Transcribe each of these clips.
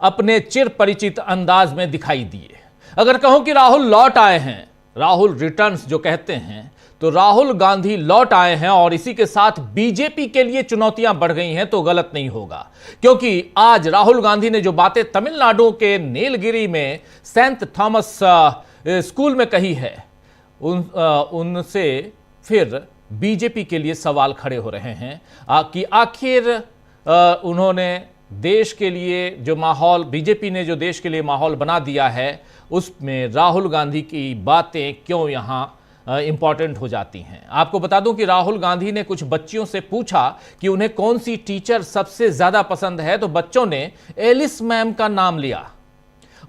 अपने चिर परिचित अंदाज में दिखाई दिए। अगर कहूं कि राहुल लौट आए हैं, राहुल रिटर्न्स जो कहते हैं, तो राहुल गांधी लौट आए हैं और इसी के साथ बीजेपी के लिए चुनौतियां बढ़ गई हैं तो गलत नहीं होगा, क्योंकि आज राहुल गांधी ने जो बातें तमिलनाडु के नीलगिरी में सेंट थॉमस स्कूल में कही है, उनसे फिर बीजेपी के लिए सवाल खड़े हो रहे हैं कि आखिर उन्होंने देश के लिए जो माहौल, बीजेपी ने जो देश के लिए माहौल बना दिया है, उसमें राहुल गांधी की बातें क्यों यहाँ इंपॉर्टेंट हो जाती हैं। आपको बता दूं कि राहुल गांधी ने कुछ बच्चियों से पूछा कि उन्हें कौन सी टीचर सबसे ज्यादा पसंद है, तो बच्चों ने एलिस मैम का नाम लिया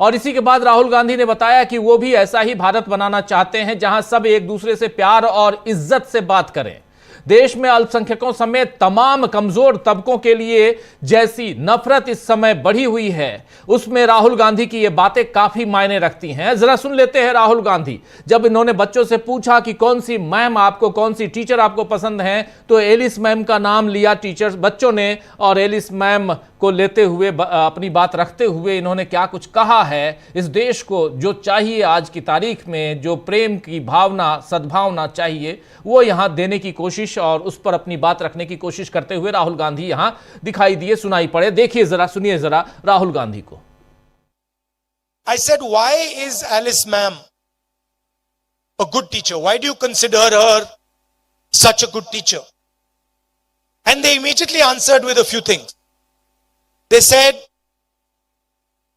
और इसी के बाद राहुल गांधी ने बताया कि वो भी ऐसा ही भारत बनाना चाहते हैं जहां सब एक दूसरे से प्यार और इज्जत से बात करें। देश में अल्पसंख्यकों समेत तमाम कमजोर तबकों के लिए जैसी नफरत इस समय बढ़ी हुई है, उसमें राहुल गांधी की ये बातें काफी मायने रखती हैं। जरा सुन लेते हैं राहुल गांधी जब इन्होंने बच्चों से पूछा कि कौन सी मैम आपको, कौन सी टीचर आपको पसंद है, तो एलिस मैम का नाम लिया टीचर बच्चों ने और एलिस मैम को लेते हुए अपनी बात रखते हुए इन्होंने क्या कुछ कहा है। इस देश को जो चाहिए आज की तारीख में, जो प्रेम की भावना, सद्भावना चाहिए, वो यहां देने की कोशिश और उस पर अपनी बात रखने की कोशिश करते हुए राहुल गांधी यहां दिखाई दिए, सुनाई पड़े। देखिए जरा, सुनिए जरा राहुल गांधी को। I said, why is Alice ma'am a good teacher? Why do you consider her such a good teacher? And they immediately answered with a few things. They said,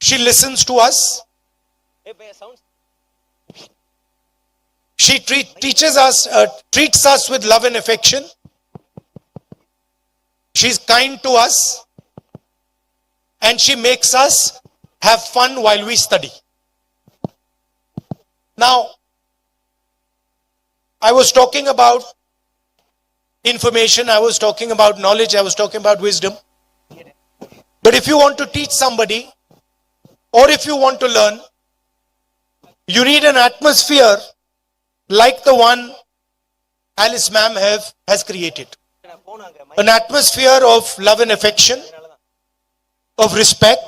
she listens to us. She treats us with love and affection. She's kind to us. And she makes us have fun while we study. Now, I was talking about information, I was talking about knowledge, I was talking about wisdom. But if you want to teach somebody, or if you want to learn, you need an atmosphere like the one Alice ma'am has created. An atmosphere of love and affection, of respect,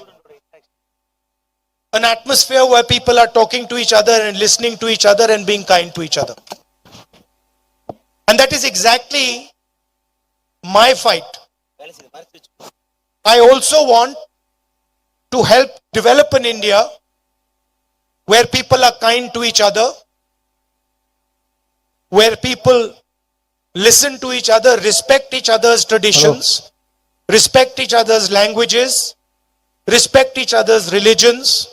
an atmosphere where people are talking to each other and listening to each other and being kind to each other. And that is exactly my fight. I also want to help develop an India where people are kind to each other, where people listen to each other, respect each other's traditions, respect each other's languages, respect each other's religions.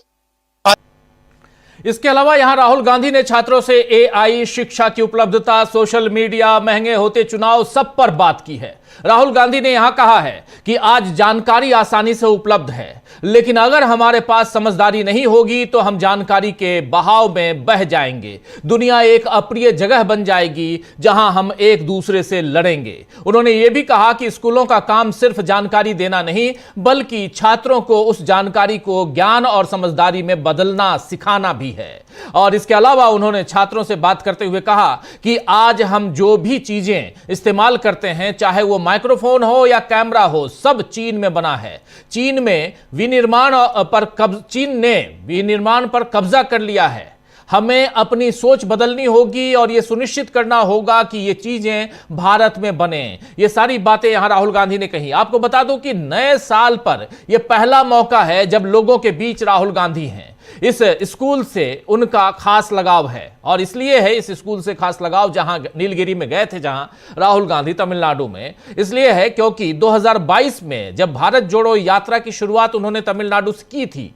इसके अलावा यहां राहुल गांधी ने छात्रों से AI, शिक्षा की उपलब्धता, social media, महंगे होते चुनाव, सब पर बात की है। राहुल गांधी ने यहां कहा है कि आज जानकारी आसानी से उपलब्ध है, लेकिन अगर हमारे पास समझदारी नहीं होगी तो हम जानकारी के बहाव में बह जाएंगे। दुनिया एक अप्रिय जगह बन जाएगी जहां हम एक दूसरे से लड़ेंगे। उन्होंने यह भी कहा कि स्कूलों का काम सिर्फ जानकारी देना नहीं, बल्कि छात्रों को उस जानकारी को ज्ञान और समझदारी में बदलना सिखाना भी है। और इसके अलावा उन्होंने छात्रों से बात करते हुए कहा कि आज हम जो भी चीजें इस्तेमाल करते हैं, चाहे वो माइक्रोफोन हो या कैमरा हो, सब चीन में बना है। चीन ने विनिर्माण पर कब्जा कर लिया है। हमें अपनी सोच बदलनी होगी और यह सुनिश्चित करना होगा कि ये चीजें भारत में बने। ये सारी बातें यहां राहुल गांधी ने कही। आपको बता दूं कि नए साल पर यह पहला मौका है जब लोगों के बीच राहुल गांधी हैं। इस स्कूल से उनका खास लगाव है और इसलिए है इस स्कूल से खास लगाव, जहां नीलगिरी में गए थे, जहां राहुल गांधी तमिलनाडु में, इसलिए है क्योंकि 2022 में जब भारत जोड़ो यात्रा की शुरुआत उन्होंने तमिलनाडु से की थी,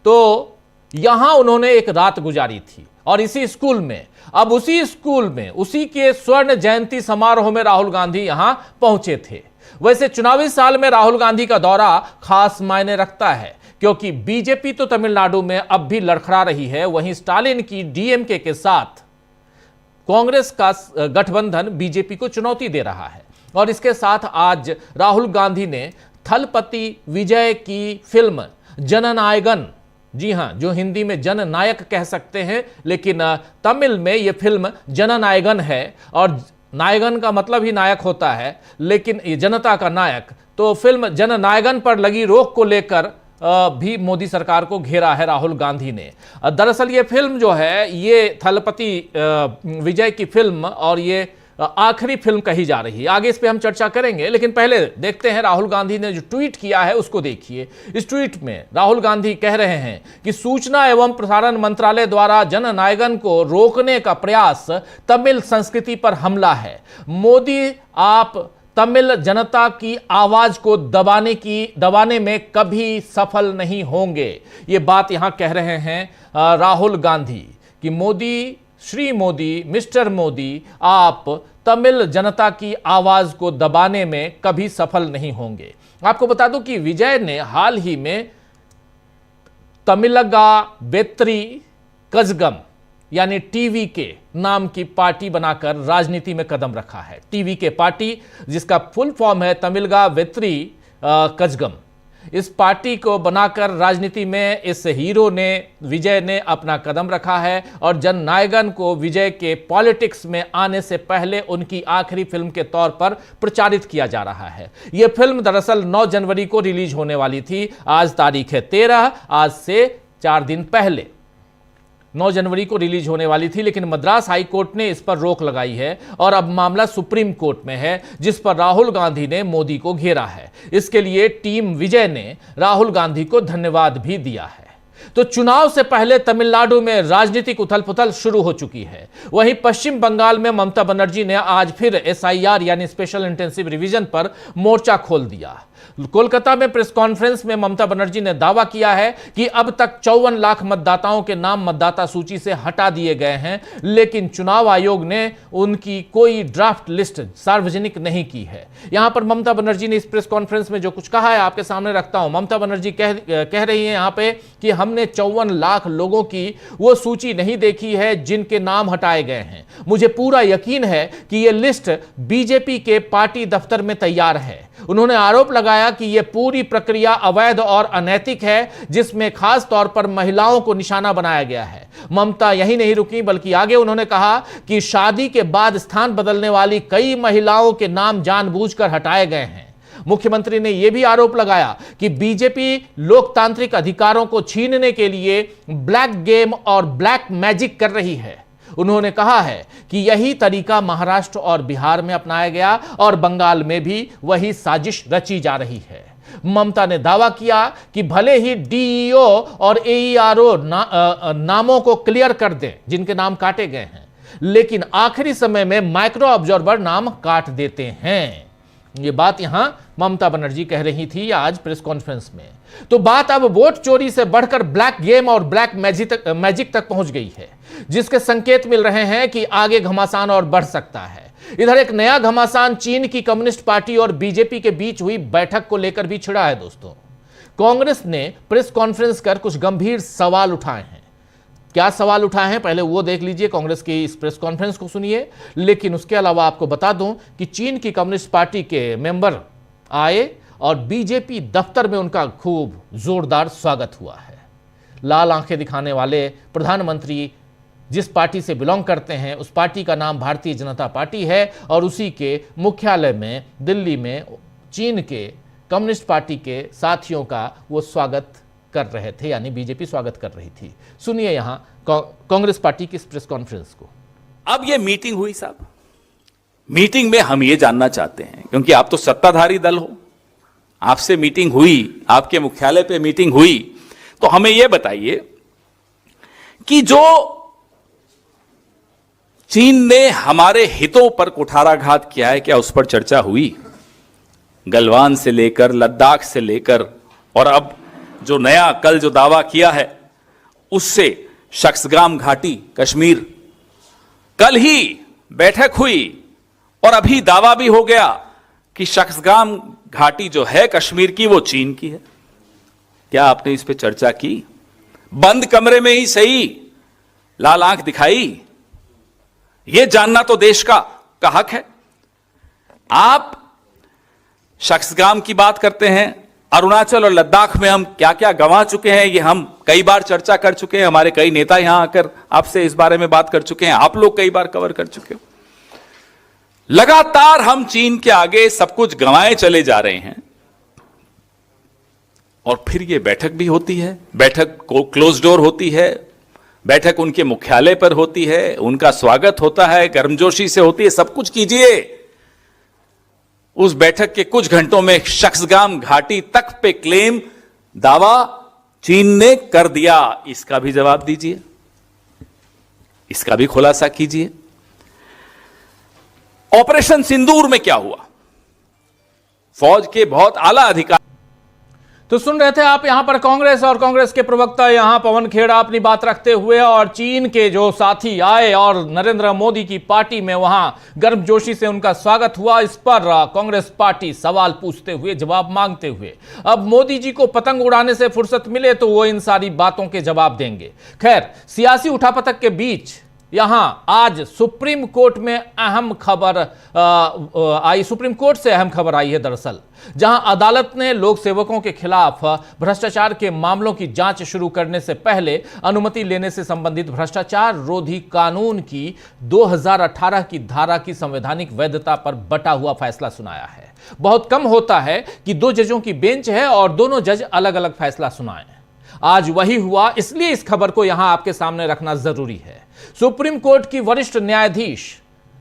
तो यहां उन्होंने एक रात गुजारी थी और इसी स्कूल में, अब उसी स्कूल में, उसी के स्वर्ण जयंती समारोह में राहुल गांधी यहां पहुंचे थे। वैसे चुनावी साल में राहुल गांधी का दौरा खास मायने रखता है, क्योंकि बीजेपी तो तमिलनाडु में अब भी लड़खड़ा रही है, वहीं स्टालिन की डीएमके के साथ कांग्रेस का गठबंधन बीजेपी को चुनौती दे रहा है। और इसके साथ आज राहुल गांधी ने थलपति विजय की फिल्म जननायगन, जी हां, जो हिंदी में जननायक कह सकते हैं, लेकिन तमिल में यह फिल्म जननायगन है और नायगन का मतलब ही नायक होता है, लेकिन ये जनता का नायक, तो फिल्म जननायगन पर लगी रोक को लेकर भी मोदी सरकार को घेरा है राहुल गांधी ने। दरअसल ये फिल्म जो है ये थलपति विजय की फिल्म और ये आखिरी फिल्म कही जा रही है। आगे इस पे हम चर्चा करेंगे, लेकिन पहले देखते हैं राहुल गांधी ने जो ट्वीट किया है उसको देखिए। इस ट्वीट में राहुल गांधी कह रहे हैं कि सूचना एवं प्रसारण मंत्रालय द्वारा जननायकन को रोकने का प्रयास तमिल संस्कृति पर हमला है। मोदी, आप तमिल जनता की आवाज को दबाने में कभी सफल नहीं होंगे। ये बात यहां कह रहे हैं राहुल गांधी कि मोदी, श्री मोदी, मिस्टर मोदी, आप तमिल जनता की आवाज को दबाने में कभी सफल नहीं होंगे। आपको बता दूं कि विजय ने हाल ही में तमिलगा वेत्री कजगम यानी टीवी के नाम की पार्टी बनाकर राजनीति में कदम रखा है। टीवी के पार्टी जिसका फुल फॉर्म है तमिलगा वेत्री कजगम। इस पार्टी को बनाकर राजनीति में इस हीरो ने, विजय ने अपना कदम रखा है और जननायकन को विजय के पॉलिटिक्स में आने से पहले उनकी आखिरी फिल्म के तौर पर प्रचारित किया जा रहा है। यह फिल्म दरअसल 9 जनवरी को रिलीज होने वाली थी। आज तारीख है 13, आज से 4 दिन पहले 9 जनवरी को रिलीज होने वाली थी, लेकिन मद्रास हाई कोर्ट ने इस पर रोक लगाई है और अब मामला सुप्रीम कोर्ट में है, जिस पर राहुल गांधी ने मोदी को घेरा है। इसके लिए टीम विजय ने राहुल गांधी को धन्यवाद भी दिया है। तो चुनाव से पहले तमिलनाडु में राजनीतिक उथल-पुथल शुरू हो चुकी है। वहीं पश्चिम बंगाल में ममता बनर्जी ने आज फिर SIR यानी स्पेशल इंटेंसिव रिवीजन पर मोर्चा खोल दिया। कोलकाता में प्रेस कॉन्फ्रेंस में ममता बनर्जी ने दावा किया है कि अब तक 54 लाख मतदाताओं के नाम मतदाता सूची से हटा दिए गए हैं, लेकिन चुनाव आयोग ने उनकी कोई ड्राफ्ट लिस्ट सार्वजनिक नहीं की है। यहां पर ममता बनर्जी ने इस प्रेस कॉन्फ्रेंस में जो कुछ कहा है आपके सामने रखता हूं। ममता बनर्जी कह रही है यहां पे कि हमने 54 लाख लोगों की वो सूची नहीं देखी है जिनके नाम हटाए गए हैं। मुझे पूरा यकीन है कि यह लिस्ट बीजेपी के पार्टी दफ्तर में तैयार है। उन्होंने आरोप लगाया कि यह पूरी प्रक्रिया अवैध और अनैतिक है, जिसमें खास तौर पर महिलाओं को निशाना बनाया गया है। ममता यही नहीं रुकी, बल्कि आगे उन्होंने कहा कि शादी के बाद स्थान बदलने वाली कई महिलाओं के नाम जानबूझकर हटाए गए हैं। मुख्यमंत्री ने यह भी आरोप लगाया कि बीजेपी लोकतांत्रिक अधिकारों को छीनने के लिए ब्लैक गेम और ब्लैक मैजिक कर रही है। उन्होंने कहा है कि यही तरीका महाराष्ट्र और बिहार में अपनाया गया और बंगाल में भी वही साजिश रची जा रही है। ममता ने दावा किया कि भले ही DEO और AERO नामों को क्लियर कर दें जिनके नाम काटे गए हैं, लेकिन आखिरी समय में माइक्रो ऑब्जर्वर नाम काट देते हैं। ये बात यहां ममता बनर्जी कह रही थी आज प्रेस कॉन्फ्रेंस में। तो बात अब वोट चोरी से बढ़कर ब्लैक गेम और ब्लैक मैजिक तक पहुंच गई है, जिसके संकेत मिल रहे हैं कि आगे घमासान और बढ़ सकता है। इधर एक नया घमासान चीन की कम्युनिस्ट पार्टी और बीजेपी के बीच हुई बैठक को लेकर भी छिड़ा है। दोस्तों, कांग्रेस ने प्रेस कॉन्फ्रेंस कर कुछ गंभीर सवाल उठाए हैं। क्या सवाल उठाए हैं पहले वो देख लीजिए, कांग्रेस की इस प्रेस कॉन्फ्रेंस को सुनिए। लेकिन उसके अलावा आपको बता दूं कि चीन की कम्युनिस्ट पार्टी के मेंबर आए और बीजेपी दफ्तर में उनका खूब जोरदार स्वागत हुआ है। लाल आंखें दिखाने वाले प्रधानमंत्री जिस पार्टी से बिलोंग करते हैं, उस पार्टी का नाम भारतीय जनता पार्टी है और उसी के मुख्यालय में दिल्ली में चीन के कम्युनिस्ट पार्टी के साथियों का वो स्वागत कर रहे थे, यानी बीजेपी स्वागत कर रही थी। सुनिए यहां कांग्रेस पार्टी की इस प्रेस कॉन्फ्रेंस को। अब ये मीटिंग हुई साहब, मीटिंग में हम ये जानना चाहते हैं, क्योंकि आप तो सत्ताधारी दल हो, आपसे मीटिंग हुई, आपके मुख्यालय पे मीटिंग हुई, तो हमें यह बताइए कि जो चीन ने हमारे हितों पर कुठाराघात किया है, क्या उस पर चर्चा हुई? गलवान से लेकर लद्दाख से लेकर और अब जो नया कल जो दावा किया है उससे शख्सगाम घाटी कश्मीर, कल ही बैठक हुई और अभी दावा भी हो गया कि शख्सगाम घाटी जो है कश्मीर की वो चीन की है। क्या आपने इस पे चर्चा की? बंद कमरे में ही सही, लाल आंख दिखाई, यह जानना तो देश का हक है। आप शख्सगाम की बात करते हैं, अरुणाचल और लद्दाख में हम क्या क्या गंवा चुके हैं, ये हम कई बार चर्चा कर चुके हैं। हमारे कई नेता यहां आकर आपसे इस बारे में बात कर चुके हैं, आप लोग कई बार कवर कर चुके हो। लगातार हम चीन के आगे सब कुछ गंवाए चले जा रहे हैं। और फिर ये बैठक भी होती है, बैठक को क्लोज डोर होती है, बैठक उनके मुख्यालय पर होती है, उनका स्वागत होता है, गर्मजोशी से होती है, सब कुछ कीजिए। उस बैठक के कुछ घंटों में शख्सगाम घाटी तक पे क्लेम दावा चीन ने कर दिया, इसका भी जवाब दीजिए, इसका भी खुलासा कीजिए। ऑपरेशन सिंदूर में क्या हुआ? फौज के बहुत आला अधिकारी तो सुन रहे थे आप यहां पर कांग्रेस और कांग्रेस के प्रवक्ता यहां पवन खेड़ा अपनी बात रखते हुए, और चीन के जो साथी आए और नरेंद्र मोदी की पार्टी में वहां गर्मजोशी से उनका स्वागत हुआ। इस पर कांग्रेस पार्टी सवाल पूछते हुए, जवाब मांगते हुए, अब मोदी जी को पतंग उड़ाने से फुर्सत मिले तो वो इन सारी बातों के जवाब देंगे। खैर, सियासी उठापटक के बीच यहां आज सुप्रीम कोर्ट में अहम खबर आई, सुप्रीम कोर्ट से अहम खबर आई है दरअसल, जहां अदालत ने लोक सेवकों के खिलाफ भ्रष्टाचार के मामलों की जांच शुरू करने से पहले अनुमति लेने से संबंधित भ्रष्टाचार रोधी कानून की 2018 की धारा की संवैधानिक वैधता पर बटा हुआ फैसला सुनाया है। बहुत कम होता है कि दो जजों की बेंच है और दोनों जज अलग अलग फैसला सुनाएं। आज वही हुआ, इसलिए इस खबर को यहां आपके सामने रखना जरूरी है। सुप्रीम कोर्ट की वरिष्ठ न्यायाधीश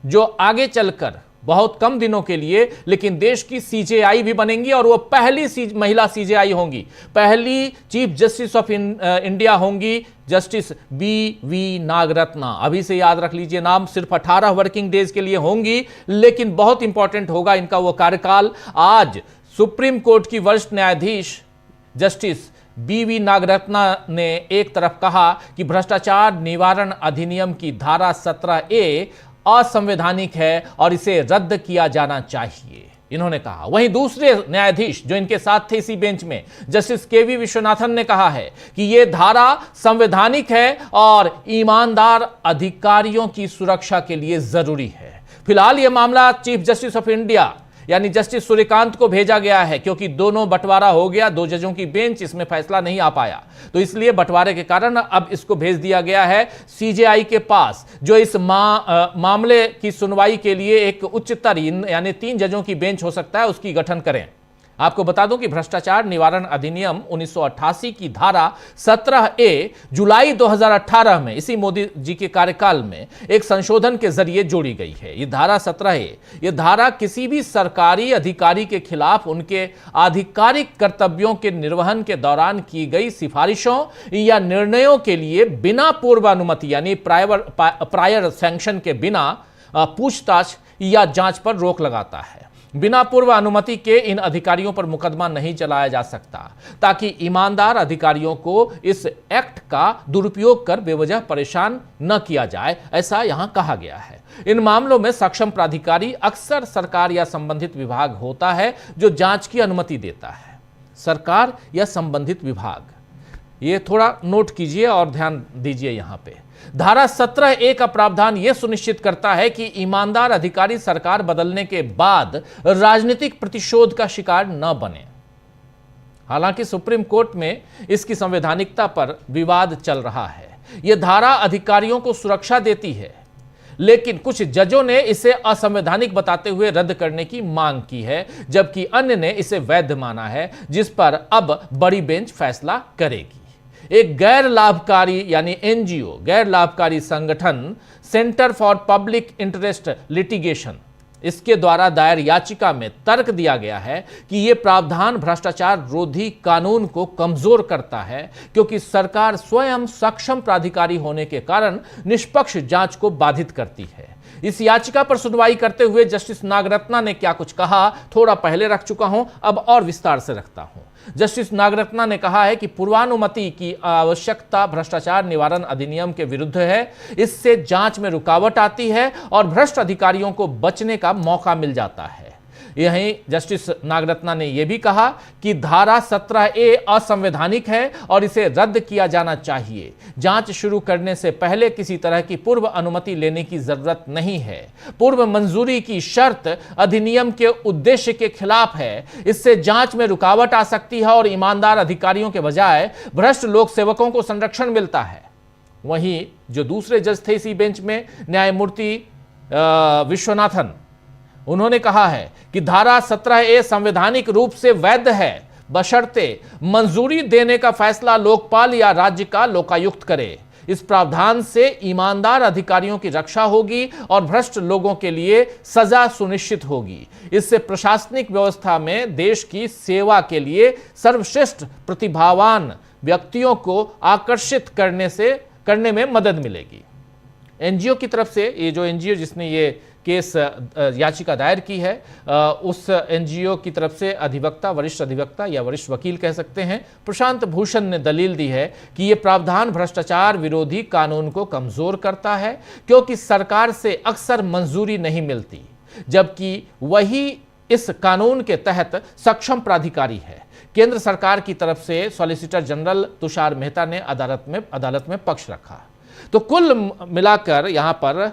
जो आगे चलकर बहुत कम दिनों के लिए लेकिन देश की सीजेआई भी बनेंगी, और वो पहली महिला सीजेआई होंगी, पहली चीफ जस्टिस ऑफ इंडिया होंगी जस्टिस बी नागरत्ना। अभी से याद रख लीजिए नाम, सिर्फ 18 वर्किंग डेज के लिए होंगी, लेकिन बहुत इंपॉर्टेंट होगा इनका वो कार्यकाल। आज सुप्रीम कोर्ट की वरिष्ठ न्यायाधीश जस्टिस बी नागरत्ना ने एक तरफ कहा कि भ्रष्टाचार निवारण अधिनियम की धारा 17A असंवैधानिक है और इसे रद्द किया जाना चाहिए, इन्होंने कहा। वहीं दूसरे न्यायाधीश जो इनके साथ थे इसी बेंच में, जस्टिस केवी विश्वनाथन ने कहा है कि यह धारा संवैधानिक है और ईमानदार अधिकारियों की सुरक्षा के लिए जरूरी है। फिलहाल यह मामला चीफ जस्टिस ऑफ इंडिया यानी जस्टिस सूर्यकांत को भेजा गया है, क्योंकि दोनों बंटवारा हो गया, दो जजों की बेंच, इसमें फैसला नहीं आ पाया, तो इसलिए बंटवारे के कारण अब इसको भेज दिया गया है सीजेआई के पास, जो इस मामले की सुनवाई के लिए एक उच्चतर यानी 3 जजों की बेंच हो सकता है, उसकी गठन करें। आपको बता दूं कि भ्रष्टाचार निवारण अधिनियम 1988 की धारा 17A जुलाई 2018 में इसी मोदी जी के कार्यकाल में एक संशोधन के जरिए जोड़ी गई है। यह धारा 17A, यह धारा किसी भी सरकारी अधिकारी के खिलाफ उनके आधिकारिक कर्तव्यों के निर्वहन के दौरान की गई सिफारिशों या निर्णयों के लिए बिना पूर्व अनुमति यानी प्रायर सैंक्शन के बिना पूछताछ या जांच पर रोक लगाता है। बिना पूर्व अनुमति के इन अधिकारियों पर मुकदमा नहीं चलाया जा सकता, ताकि ईमानदार अधिकारियों को इस एक्ट का दुरुपयोग कर बेवजह परेशान न किया जाए, ऐसा यहां कहा गया है। इन मामलों में सक्षम प्राधिकारी अक्सर सरकार या संबंधित विभाग होता है जो जांच की अनुमति देता है। सरकार या संबंधित विभाग, ये थोड़ा नोट कीजिए और ध्यान दीजिए यहां पे। धारा 17A का प्रावधान यह सुनिश्चित करता है कि ईमानदार अधिकारी सरकार बदलने के बाद राजनीतिक प्रतिशोध का शिकार न बने। हालांकि सुप्रीम कोर्ट में इसकी संवैधानिकता पर विवाद चल रहा है। यह धारा अधिकारियों को सुरक्षा देती है, लेकिन कुछ जजों ने इसे असंवैधानिक बताते हुए रद्द करने की मांग की है, जबकि अन्य ने इसे वैध माना है, जिस पर अब बड़ी बेंच फैसला करेगी। एक गैर लाभकारी यानी एनजीओ, गैर लाभकारी संगठन centre for public interest litigation, इसके द्वारा दायर याचिका में तर्क दिया गया है कि यह प्रावधान भ्रष्टाचार रोधी कानून को कमजोर करता है, क्योंकि सरकार स्वयं सक्षम प्राधिकारी होने के कारण निष्पक्ष जांच को बाधित करती है। इस याचिका पर सुनवाई करते हुए जस्टिस नागरत्ना ने क्या कुछ कहा, थोड़ा पहले रख चुका हूं, अब और विस्तार से रखता हूं। जस्टिस नागरत्ना ने कहा है कि पूर्वानुमति की आवश्यकता भ्रष्टाचार निवारण अधिनियम के विरुद्ध है। इससे जांच में रुकावट आती है और भ्रष्ट अधिकारियों को बचने का मौका मिल जाता है। यहीं जस्टिस नागरत्ना ने यह भी कहा कि धारा 17A असंवैधानिक है और इसे रद्द किया जाना चाहिए। जांच शुरू करने से पहले किसी तरह की पूर्व अनुमति लेने की जरूरत नहीं है। पूर्व मंजूरी की शर्त अधिनियम के उद्देश्य के खिलाफ है। इससे जांच में रुकावट आ सकती है और ईमानदार अधिकारियों के बजाय भ्रष्ट लोक सेवकों को संरक्षण मिलता है। वहीं जो दूसरे जज थे इसी बेंच में, न्यायमूर्ति विश्वनाथन, उन्होंने कहा है कि धारा 17A संवैधानिक रूप से वैध है। बशर्ते मंजूरी देने का फैसला लोकपाल या राज्य का लोकायुक्त करे। इस प्रावधान से ईमानदार अधिकारियों की रक्षा होगी और भ्रष्ट लोगों के लिए सजा सुनिश्चित होगी। इससे प्रशासनिक व्यवस्था में देश की सेवा के लिए सर्वश्रेष्ठ प्रतिभावान व्यक्तियों को आकर्षित करने में मदद मिलेगी। एनजीओ की तरफ से, ये जो एनजीओ जिसने ये केस याचिका दायर की है, उस एनजीओ की तरफ से अधिवक्ता, वरिष्ठ अधिवक्ता या वरिष्ठ वकील कह सकते हैं, प्रशांत भूषण ने दलील दी है कि यह प्रावधान भ्रष्टाचार विरोधी कानून को कमजोर करता है, क्योंकि सरकार से अक्सर मंजूरी नहीं मिलती, जबकि वही इस कानून के तहत सक्षम प्राधिकारी है। केंद्र सरकार की तरफ से सॉलिसिटर जनरल तुषार मेहता ने अदालत में पक्ष रखा। तो कुल मिलाकर यहां पर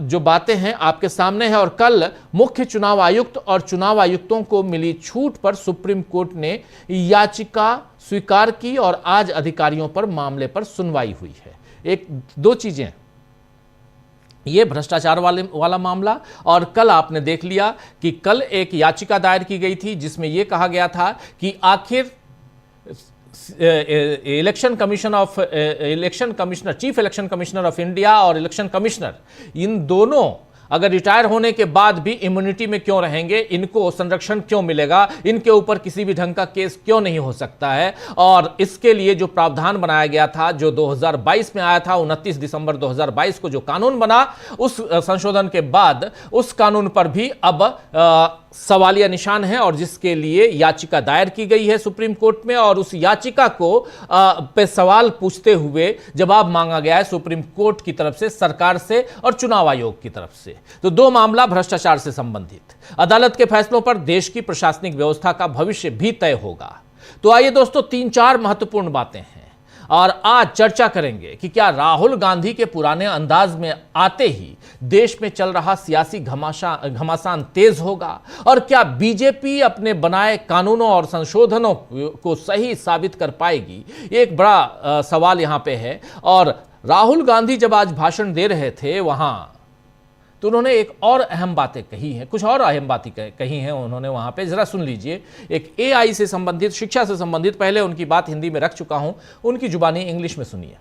जो बातें हैं आपके सामने हैं। और कल मुख्य चुनाव आयुक्त और चुनाव आयुक्तों को मिली छूट पर सुप्रीम कोर्ट ने याचिका स्वीकार की और आज अधिकारियों पर मामले पर सुनवाई हुई है। एक दो चीजें, ये भ्रष्टाचार वाला मामला, और कल आपने देख लिया कि कल एक याचिका दायर की गई थी जिसमें यह कहा गया था कि आखिर election commissioner, chief election commissioner of India और इलेक्शन कमिश्नर, इन दोनों अगर रिटायर होने के बाद भी इम्यूनिटी में क्यों रहेंगे, इनको संरक्षण क्यों मिलेगा, इनके ऊपर किसी भी ढंग का केस क्यों नहीं हो सकता है। और इसके लिए जो प्रावधान बनाया गया था, जो 2022 में आया था, 29 दिसंबर 2022 को जो कानून बना, उस संशोधन के बाद उस कानून पर भी अब सवालिया निशान है और जिसके लिए याचिका दायर की गई है सुप्रीम कोर्ट में। और उस याचिका को पे सवाल पूछते हुए जवाब मांगा गया है सुप्रीम कोर्ट की तरफ से, सरकार से और चुनाव आयोग की तरफ से। तो दो मामला भ्रष्टाचार से संबंधित। अदालत के फैसलों पर देश की प्रशासनिक व्यवस्था का भविष्य भी तय होगा। तो आइए दोस्तों, 3-4 महत्वपूर्ण बातें हैं और आज चर्चा करेंगे कि क्या राहुल गांधी के पुराने अंदाज में आते ही देश में चल रहा सियासी घमासान तेज होगा, और क्या बीजेपी अपने बनाए कानूनों और संशोधनों को सही साबित कर पाएगी। एक बड़ा सवाल यहां पे है। और राहुल गांधी जब आज भाषण दे रहे थे वहां, तो उन्होंने एक और अहम बातें कही हैं, कुछ और अहम बातें कही हैं उन्होंने वहां पे, जरा सुन लीजिए। एक एआई से संबंधित, शिक्षा से संबंधित, पहले उनकी बात हिंदी में रख चुका हूं, उनकी जुबानी इंग्लिश में सुनिए।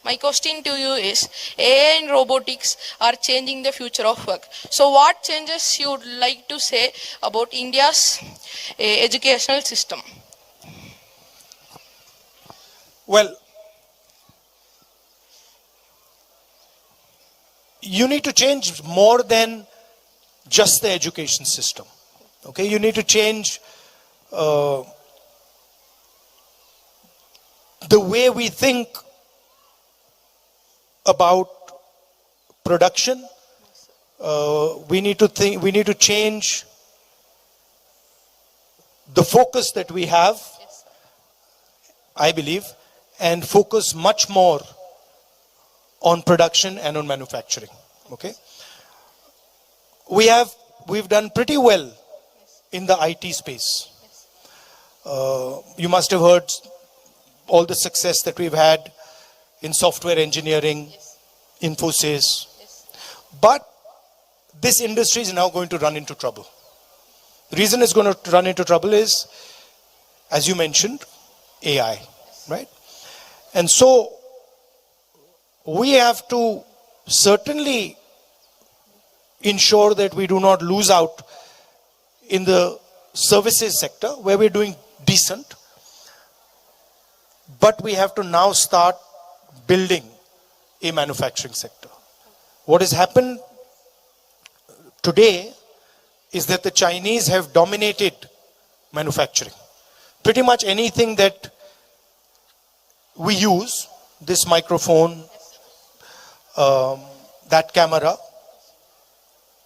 My question to you is, AI and robotics are changing the future of work. So what changes you would like to say about India's educational system? Well, you need to change more than just the education system. Okay, you need to change the way we think about production. We need to change the focus that we have, I believe, and focus much more on production and on manufacturing. Okay, we've done pretty well in the IT space. You must have heard all the success that we've had in software engineering, Infosys. But this industry is now going to run into trouble. The reason it's going to run into trouble is, as you mentioned, AI, right? And so we have to certainly ensure that we do not lose out in the services sector where we're doing decent, but we have to now start building a manufacturing sector. What has happened today is that the Chinese have dominated manufacturing. Pretty much anything that we use, this microphone, that camera,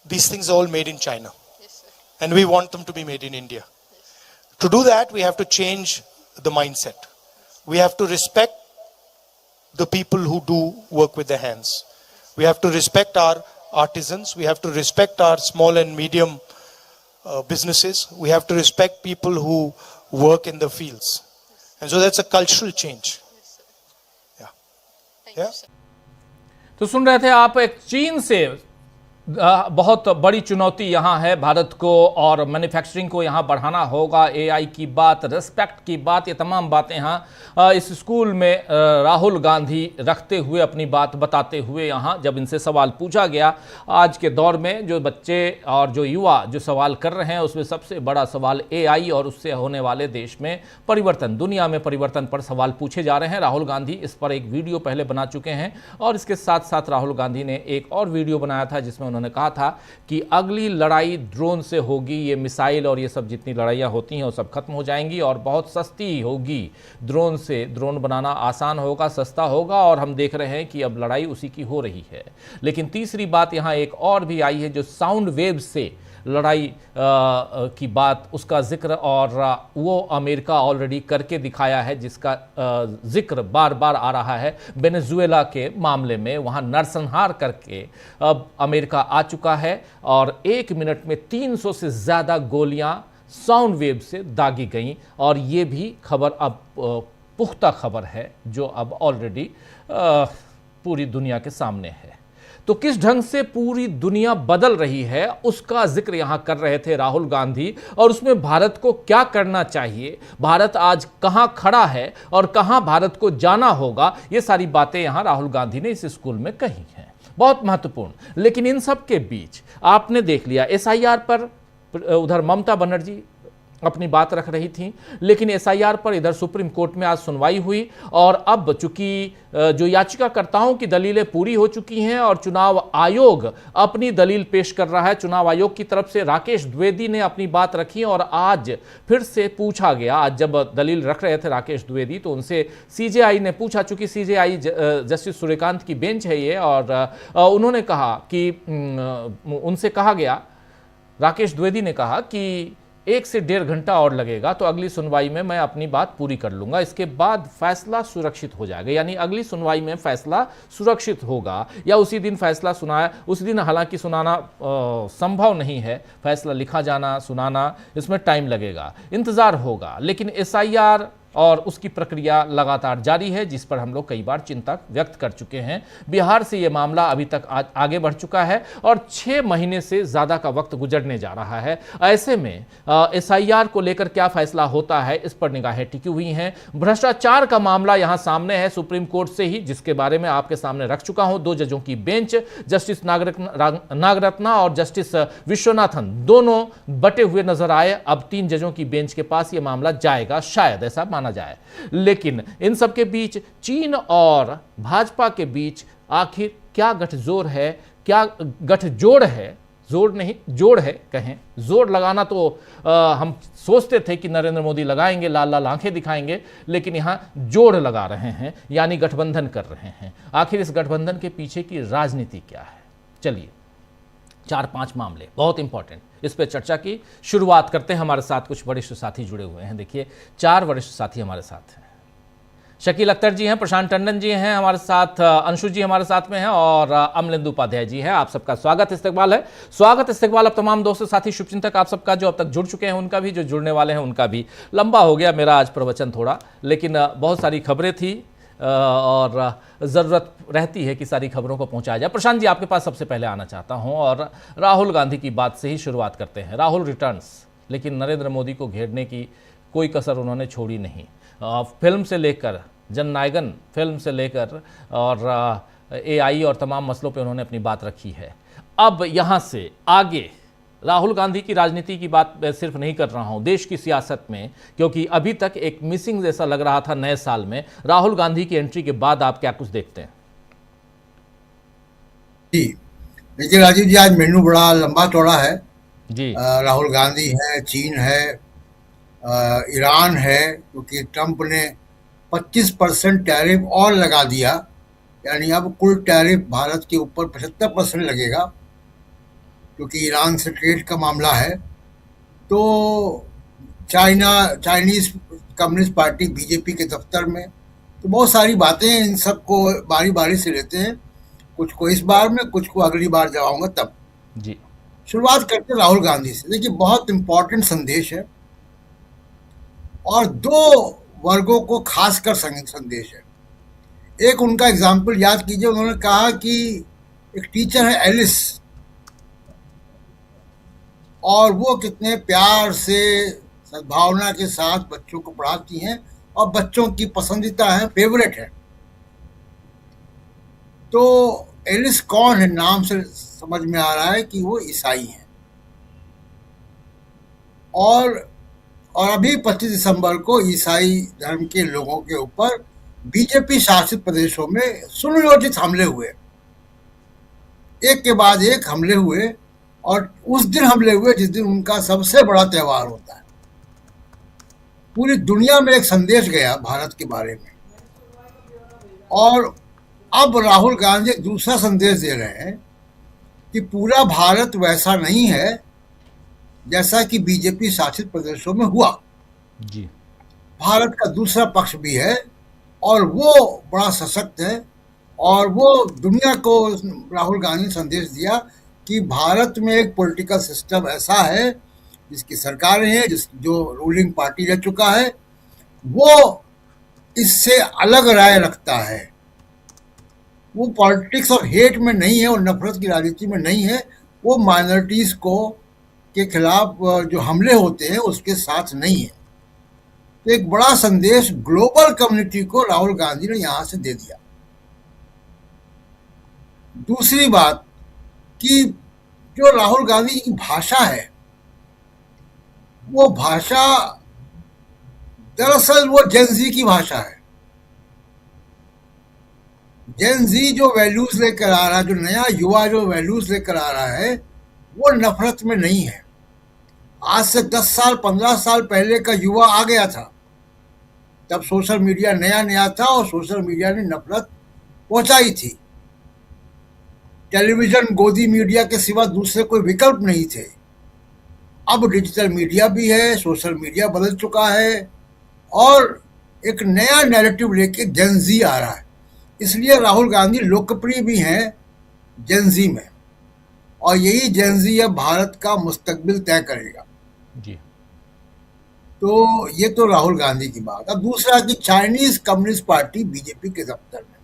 these things are all made in China. And we want them to be made in India. To do that, we have to change the mindset. We have to respect the people who do work with their hands. We have to respect our artisans. We have to respect our small and medium businesses. We have to respect people who work in the fields. And so that's a cultural change. Yeah. Thank you, sir. तो सुन रहे थे आप एक चीन से बहुत बड़ी चुनौती यहाँ है भारत को, और मैन्युफैक्चरिंग को यहाँ बढ़ाना होगा। एआई की बात, रिस्पेक्ट की बात, ये तमाम बातें यहाँ इस स्कूल में राहुल गांधी रखते हुए, अपनी बात बताते हुए, यहाँ जब इनसे सवाल पूछा गया, आज के दौर में जो बच्चे और जो युवा जो सवाल कर रहे हैं, उसमें सबसे बड़ा सवाल एआई और उससे होने वाले देश में परिवर्तन, दुनिया में परिवर्तन पर सवाल पूछे जा रहे हैं। राहुल गांधी इस पर एक वीडियो पहले बना चुके हैं, और इसके साथ साथ राहुल गांधी ने एक और वीडियो बनाया था जिसमें उन्होंने कहा था कि अगली लड़ाई ड्रोन से होगी, ये मिसाइल और ये सब जितनी लड़ाइयाँ होती हैं वो सब खत्म हो जाएंगी और बहुत सस्ती होगी। ड्रोन से ड्रोन बनाना आसान होगा, सस्ता होगा, और हम देख रहे हैं कि अब लड़ाई उसी की हो रही है। लेकिन तीसरी बात यहाँ एक और भी आई है, जो साउंड वेव से लड़ाई की बात, उसका जिक्र, और वो अमेरिका ऑलरेडी करके दिखाया है, जिसका जिक्र बार बार आ रहा है। वेनेजुएला के मामले में वहाँ नरसंहार करके अब अमेरिका आ चुका है, और 1 मिनट में 300 से ज़्यादा गोलियां साउंड वेव से दागी गईं, और ये भी खबर अब पुख्ता खबर है जो अब ऑलरेडी पूरी दुनिया के सामने है। तो किस ढंग से पूरी दुनिया बदल रही है उसका जिक्र यहां कर रहे थे राहुल गांधी, और उसमें भारत को क्या करना चाहिए, भारत आज कहां खड़ा है और कहां भारत को जाना होगा, ये सारी बातें यहां राहुल गांधी ने इस स्कूल में कही हैं। बहुत महत्वपूर्ण। लेकिन इन सब के बीच आपने देख लिया एसआईआर पर उधर ममता बनर्जी अपनी बात रख रही थी, लेकिन एसआईआर पर इधर सुप्रीम कोर्ट में आज सुनवाई हुई, और अब चूंकि जो याचिकाकर्ताओं की दलीलें पूरी हो चुकी हैं और चुनाव आयोग अपनी दलील पेश कर रहा है, चुनाव आयोग की तरफ से राकेश द्विवेदी ने अपनी बात रखी, और आज फिर से पूछा गया, आज जब दलील रख रहे थे राकेश द्विवेदी तो उनसे सीजेआई ने पूछा, चूंकि सीजेआई जस्टिस सूर्यकांत की बेंच है ये, और उन्होंने कहा कि उनसे कहा गया, राकेश द्विवेदी ने कहा कि 1 से 1.5 घंटा और लगेगा, तो अगली सुनवाई में मैं अपनी बात पूरी कर लूंगा, इसके बाद फैसला सुरक्षित हो जाएगा। यानी अगली सुनवाई में फैसला सुरक्षित होगा, या उसी दिन फैसला सुनाया, उस दिन हालांकि सुनाना संभव नहीं है, फैसला लिखा जाना, सुनाना, इसमें टाइम लगेगा, इंतजार होगा। लेकिन एसआईआर और उसकी प्रक्रिया लगातार जारी है, जिस पर हम लोग कई बार चिंता व्यक्त कर चुके हैं। बिहार से ये मामला अभी तक आगे बढ़ चुका है, और 6 महीने से ज़्यादा का वक्त गुजरने जा रहा है। ऐसे में एसआईआर को लेकर क्या फैसला होता है, इस पर निगाहें टिकी हुई हैं। भ्रष्टाचार का मामला यहाँ सामने है सुप्रीम कोर्ट से ही, जिसके बारे में आपके सामने रख चुका हूँ। 2 जजों की बेंच, जस्टिस नागरत्ना और जस्टिस विश्वनाथन, दोनों बटे हुए नजर आए। अब 3 जजों की बेंच के पास ये मामला जाएगा, शायद ऐसा माना जाए। लेकिन इन सब के बीच चीन और भाजपा के बीच आखिर क्या गठजोड़ है, क्या गठजोड़ है, जोड़ नहीं जोड़ है कहें, जोड़ लगाना तो हम सोचते थे कि नरेंद्र मोदी लगाएंगे, लाल लाल आंखें दिखाएंगे, लेकिन यहां जोड़ लगा रहे हैं, यानी गठबंधन कर रहे हैं। आखिर इस गठबंधन के पीछे की राजनीति क्या है? चलिए 4-5 मामले बहुत इंपॉर्टेंट, इस पर चर्चा की शुरुआत करते हैं। हमारे साथ कुछ वरिष्ठ साथी जुड़े हुए हैं। देखिए 4 वरिष्ठ साथी हमारे साथ हैं। शकील अख्तर जी हैं, प्रशांत टंडन जी हैं हमारे साथ, अंशु जी हमारे साथ में हैं, और अमलेंदु उपाध्याय जी हैं। आप सबका स्वागत इस्तकबाल है। स्वागत इस्तकबाल अब तमाम दोस्तों, साथी, शुभचिंतक आप सबका, जो अब तक जुड़ चुके हैं उनका भी, जो जुड़ने वाले हैं उनका भी। लंबा हो गया मेरा आज प्रवचन थोड़ा, लेकिन बहुत सारी खबरें थी और ज़रूरत रहती है कि सारी खबरों को पहुंचाया जाए। प्रशांत जी, आपके पास सबसे पहले आना चाहता हूं, और राहुल गांधी की बात से ही शुरुआत करते हैं। राहुल रिटर्न्स, लेकिन नरेंद्र मोदी को घेरने की कोई कसर उन्होंने छोड़ी नहीं। फिल्म से लेकर, जननायकन फिल्म से लेकर, और एआई और तमाम मसलों पे उन्होंने अपनी बात रखी है। अब यहाँ से आगे राहुल गांधी की राजनीति की बात मैं सिर्फ नहीं कर रहा हूं, देश की सियासत में, क्योंकि अभी तक एक मिसिंग जैसा लग रहा था नए साल में। राहुल गांधी की एंट्री के बाद आप क्या कुछ देखते हैं? जी देखिए राजीव जी, आज मेनू बड़ा लंबा चौड़ा है जी। राहुल गांधी है, चीन है, ईरान है, क्योंकि ट्रंप ने 25% टैरिफ और लगा दिया, यानी अब कुल टैरिफ भारत के ऊपर 75% लगेगा, क्योंकि ईरान से ट्रेड का मामला है। तो चाइनीज कम्युनिस्ट पार्टी बीजेपी के दफ्तर में, तो बहुत सारी बातें, इन सबको बारी बारी से लेते हैं, कुछ को इस बार में, कुछ को अगली बार जब आऊंगा तब। जी, शुरुआत करते हैं राहुल गांधी से। देखिए बहुत इंपॉर्टेंट संदेश है, और 2 वर्गों को खासकर संदेश है। एक उनका एग्जाम्पल याद कीजिए, उन्होंने कहा कि एक टीचर है एलिस, और वो कितने प्यार से सद्भावना के साथ बच्चों को पढ़ाती हैं और बच्चों की पसंदीदा है, फेवरेट है। तो एलिस कौन है, नाम से समझ में आ रहा है कि वो ईसाई हैं। और अभी 25 दिसंबर को ईसाई धर्म के लोगों के ऊपर बीजेपी शासित प्रदेशों में सुनियोजित हमले हुए, एक के बाद एक हमले हुए, और उस दिन हमले हुए जिस दिन उनका सबसे बड़ा त्योहार होता है। पूरी दुनिया में एक संदेश गया भारत के बारे में, और अब राहुल गांधी एक दूसरा संदेश दे रहे हैं कि पूरा भारत वैसा नहीं है जैसा कि बीजेपी शासित प्रदेशों में हुआ। जी। भारत का दूसरा पक्ष भी है और वो बड़ा सशक्त है, और वो दुनिया को राहुल गांधी ने संदेश दिया कि भारत में एक पॉलिटिकल सिस्टम ऐसा है जिसकी सरकारें हैं, जो रूलिंग पार्टी रह चुका है, वो इससे अलग राय रखता है। वो पॉलिटिक्स ऑफ हेट में नहीं है और नफरत की राजनीति में नहीं है। वो माइनॉरिटीज को के खिलाफ जो हमले होते हैं उसके साथ नहीं है। तो एक बड़ा संदेश ग्लोबल कम्युनिटी को राहुल गांधी ने यहां से दे दिया। दूसरी बात कि जो राहुल गांधी की भाषा है, वो भाषा दरअसल वो जेनजी की भाषा है। जेनजी जो वैल्यूज लेकर आ रहा है, जो नया युवा जो वैल्यूज लेकर आ रहा है, वो नफरत में नहीं है। आज से 10 साल 15 साल पहले का युवा आ गया था, तब सोशल मीडिया नया नया था और सोशल मीडिया ने नफरत पहुंचाई थी। टेलीविजन गोदी मीडिया के सिवा दूसरे कोई विकल्प नहीं थे। अब डिजिटल मीडिया भी है, सोशल मीडिया बदल चुका है, और एक नया नैरेटिव लेके जेनजी आ रहा है। इसलिए राहुल गांधी लोकप्रिय भी हैं जेनजी में, और यही जेनजी अब भारत का मुस्तकबिल तय करेगा। जी। तो ये तो राहुल गांधी की बात। अब दूसरा कि चाइनीज कम्युनिस्ट पार्टी बीजेपी के दफ्तर में,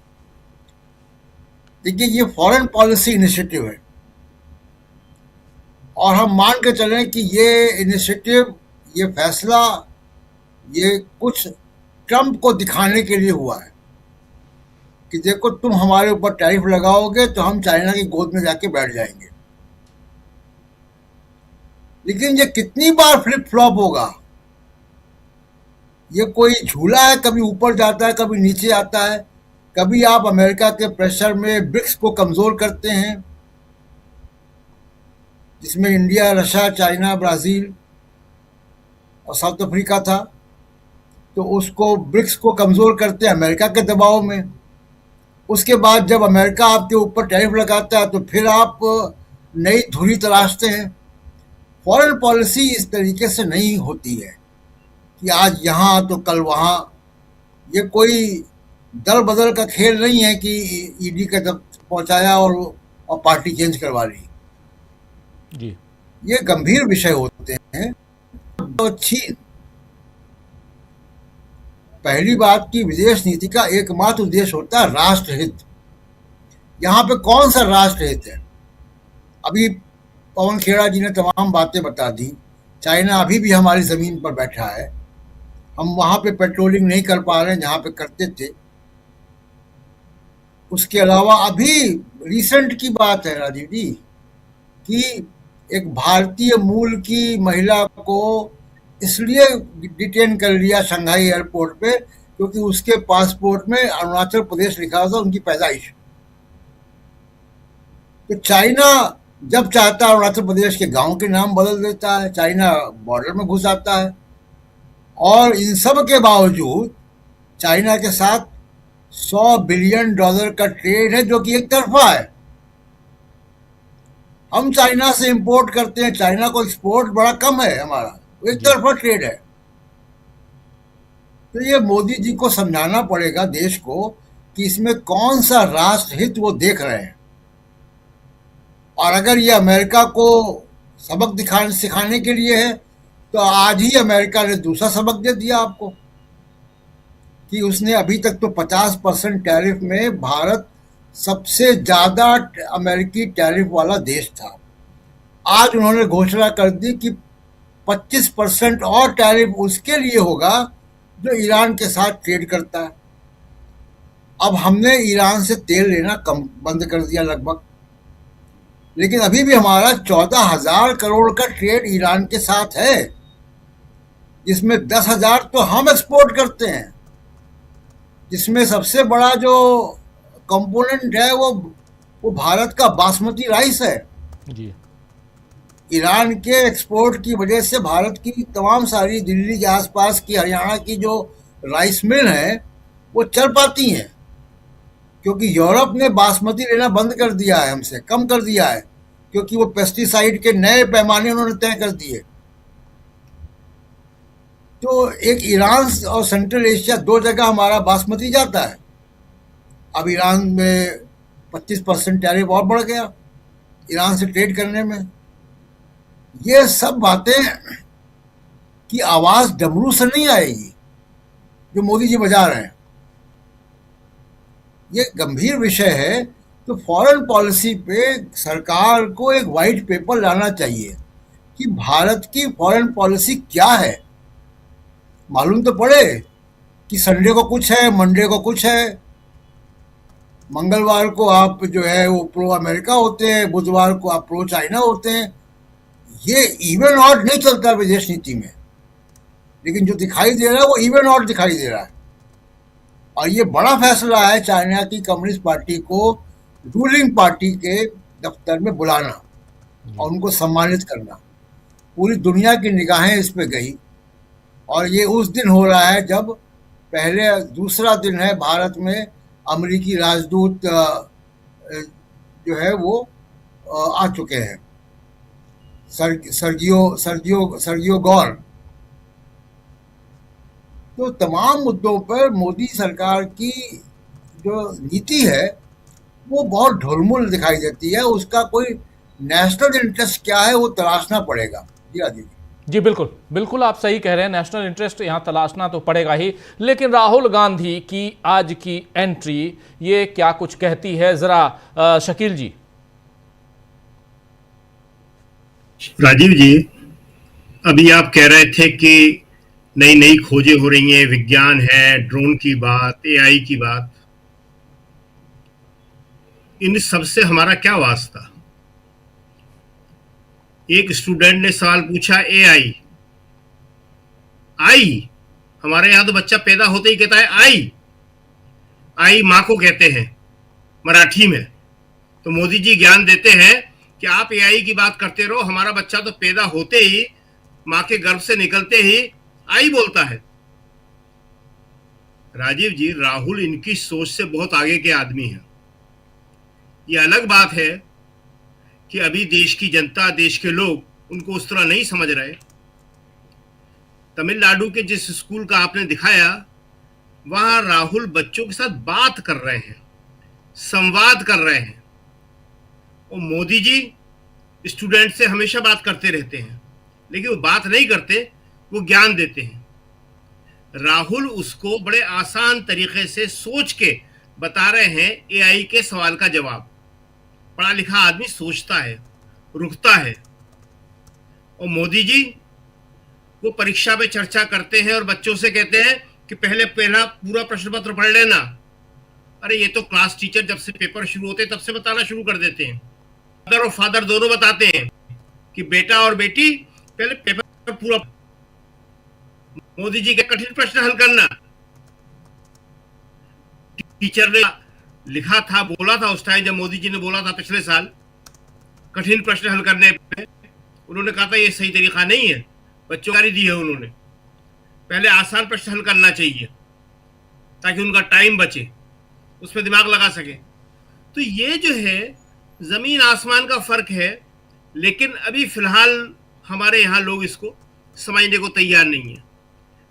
देखिए ये फॉरेन पॉलिसी इनिशिएटिव है, और हम मान के चलें कि ये इनिशिएटिव, ये फैसला, ये कुछ ट्रंप को दिखाने के लिए हुआ है कि देखो तुम हमारे ऊपर टैरिफ लगाओगे तो हम चाइना की गोद में जाके बैठ जाएंगे। लेकिन ये कितनी बार फ्लिप फ्लॉप होगा? ये कोई झूला है, कभी ऊपर जाता है कभी नीचे आता है। कभी आप अमेरिका के प्रेशर में ब्रिक्स को कमजोर करते हैं, जिसमें इंडिया, रशिया, चाइना, ब्राजील और साउथ अफ्रीका था, तो उसको ब्रिक्स को कमजोर करते हैं अमेरिका के दबाव में। उसके बाद जब अमेरिका आपके ऊपर टैरिफ लगाता है तो फिर आप नई धुरी तलाशते हैं। फॉरेन पॉलिसी इस तरीके से नहीं होती है कि आज यहाँ तो कल वहाँ। ये कोई दल बदल का खेल नहीं है कि ईडी का जब पहुँचाया और पार्टी चेंज करवा ली। जी। ये गंभीर विषय होते हैं। तो चीन, पहली बात की विदेश नीति का एकमात्र उद्देश्य होता है राष्ट्रहित। यहाँ पे कौन सा राष्ट्रहित है? अभी पवन खेड़ा जी ने तमाम बातें बता दी। चाइना अभी भी हमारी जमीन पर बैठा है, हम वहां पे पेट्रोलिंग नहीं कर पा रहे हैं जहां पे करते थे। उसके अलावा अभी रिसेंट की बात है राजीव जी कि एक भारतीय मूल की महिला को इसलिए डिटेन कर लिया शंघाई एयरपोर्ट पे क्योंकि उसके पासपोर्ट में अरुणाचल प्रदेश लिखा था उनकी पैदाइश। तो चाइना जब चाहता है अरुणाचल प्रदेश के गांव के नाम बदल देता है, चाइना बॉर्डर में घुस आता है। और इन सब के बावजूद चाइना के साथ $100 बिलियन का ट्रेड है जो कि एक तरफा है। हम चाइना से इंपोर्ट करते हैं, चाइना को एक्सपोर्ट बड़ा कम है हमारा, एक तरफा ट्रेड है। तो ये मोदी जी को समझाना पड़ेगा देश को कि इसमें कौन सा राष्ट्रहित वो देख रहे हैं। और अगर ये अमेरिका को सबक सिखाने के लिए है तो आज ही अमेरिका ने दूसरा सबक दे दिया आपको कि उसने अभी तक तो 50% टैरिफ में भारत सबसे ज्यादा अमेरिकी टैरिफ वाला देश था। आज उन्होंने घोषणा कर दी कि 25% और टैरिफ उसके लिए होगा जो ईरान के साथ ट्रेड करता है। अब हमने ईरान से तेल लेना कम बंद कर दिया लगभग, लेकिन अभी भी हमारा 14,000 करोड़ का ट्रेड ईरान के साथ है, जिसमें 10,000 तो हम एक्सपोर्ट करते हैं, जिसमें सबसे बड़ा जो कंपोनेंट है वो भारत का बासमती राइस है। जी। ईरान के एक्सपोर्ट की वजह से भारत की तमाम सारी दिल्ली के आसपास की, हरियाणा की जो राइस मिल है वो चल पाती हैं, क्योंकि यूरोप ने बासमती लेना बंद कर दिया है, हमसे कम कर दिया है, क्योंकि वो पेस्टिसाइड के नए पैमाने उन्होंने तय कर दिए। तो एक ईरान और सेंट्रल एशिया, दो जगह हमारा बासमती जाता है। अब ईरान में 25% टैरिफ और बढ़ गया ईरान से ट्रेड करने में। ये सब बातें की आवाज डमरू से नहीं आएगी जो मोदी जी बजा रहे हैं। ये गंभीर विषय है। तो फॉरेन पॉलिसी पे सरकार को एक वाइट पेपर लाना चाहिए कि भारत की फॉरेन पॉलिसी क्या है, मालूम तो पड़े कि संडे को कुछ है, मंडे को कुछ है, मंगलवार को आप जो है वो प्रो अमेरिका होते हैं, बुधवार को आप प्रो चाइना होते हैं। ये इवन ऑड नहीं चलता विदेश नीति में, लेकिन जो दिखाई दे रहा है वो इवन ऑड दिखाई दे रहा है। और ये बड़ा फैसला है चाइना की कम्युनिस्ट पार्टी को रूलिंग पार्टी के दफ्तर में बुलाना और उनको सम्मानित करना। पूरी दुनिया की निगाहें इस पे गई, और ये उस दिन हो रहा है जब पहले दूसरा दिन है भारत में अमेरिकी राजदूत जो है वो आ चुके हैं, सर्जियो गौर। तो तमाम मुद्दों पर मोदी सरकार की जो नीति है वो बहुत ढुलमुल दिखाई देती है। उसका कोई नेशनल इंटरेस्ट क्या है वो तलाशना पड़ेगा। जी राजीव जी, बिल्कुल बिल्कुल आप सही कह रहे हैं, नेशनल इंटरेस्ट यहाँ तलाशना तो पड़ेगा ही। लेकिन राहुल गांधी की आज की एंट्री ये क्या कुछ कहती है, जरा शकील जी। राजीव जी, अभी आप कह रहे थे कि नई नई खोजें हो रही हैं, विज्ञान है, ड्रोन की बात, एआई की बात, इन सबसे हमारा क्या वास्ता? एक स्टूडेंट ने सवाल पूछा, एआई आई, हमारे यहां तो बच्चा पैदा होते ही कहता है आई। आई माँ को कहते हैं मराठी में। तो मोदी जी ज्ञान देते हैं कि आप एआई की बात करते रहो, हमारा बच्चा तो पैदा होते ही, माँ के गर्भ से निकलते ही आई बोलता है। राजीव जी, राहुल इनकी सोच से बहुत आगे के आदमी हैं। ये अलग बात है कि अभी देश की जनता, देश के लोग उनको उस तरह नहीं समझ रहे। तमिलनाडु के जिस स्कूल का आपने दिखाया, वहां राहुल बच्चों के साथ बात कर रहे हैं, संवाद कर रहे हैं। और मोदी जी स्टूडेंट से हमेशा बात करते रहते हैं, लेकिन वो बात नहीं करते, वो ज्ञान देते हैं। राहुल उसको बड़े आसान तरीके से सोच के बता रहे हैं एआई के सवाल का जवाब। पढ़ा लिखा आदमी सोचता है, रुकता है। और मोदी जी वो परीक्षा पे चर्चा करते हैं और बच्चों से कहते हैं कि पहले पहला पूरा प्रश्न पत्र पढ़ लेना। अरे ये तो क्लास टीचर जब से पेपर शुरू होते हैं तब से बताना शुरू कर देते हैं। मदर और फादर दोनों बताते हैं कि बेटा और बेटी पहले पेपर पूरा। मोदी जी के कठिन प्रश्न हल करना, टीचर ने लिखा था, बोला था उस टाइम जब मोदी जी ने बोला था पिछले साल कठिन प्रश्न हल करने पे, उन्होंने कहा था ये सही तरीका नहीं है। बच्चों को दी है उन्होंने, पहले आसान प्रश्न हल करना चाहिए ताकि उनका टाइम बचे, उसमें दिमाग लगा सके। तो ये जो है जमीन आसमान का फर्क है। लेकिन अभी फिलहाल हमारे यहाँ लोग इसको समझने को तैयार नहीं है।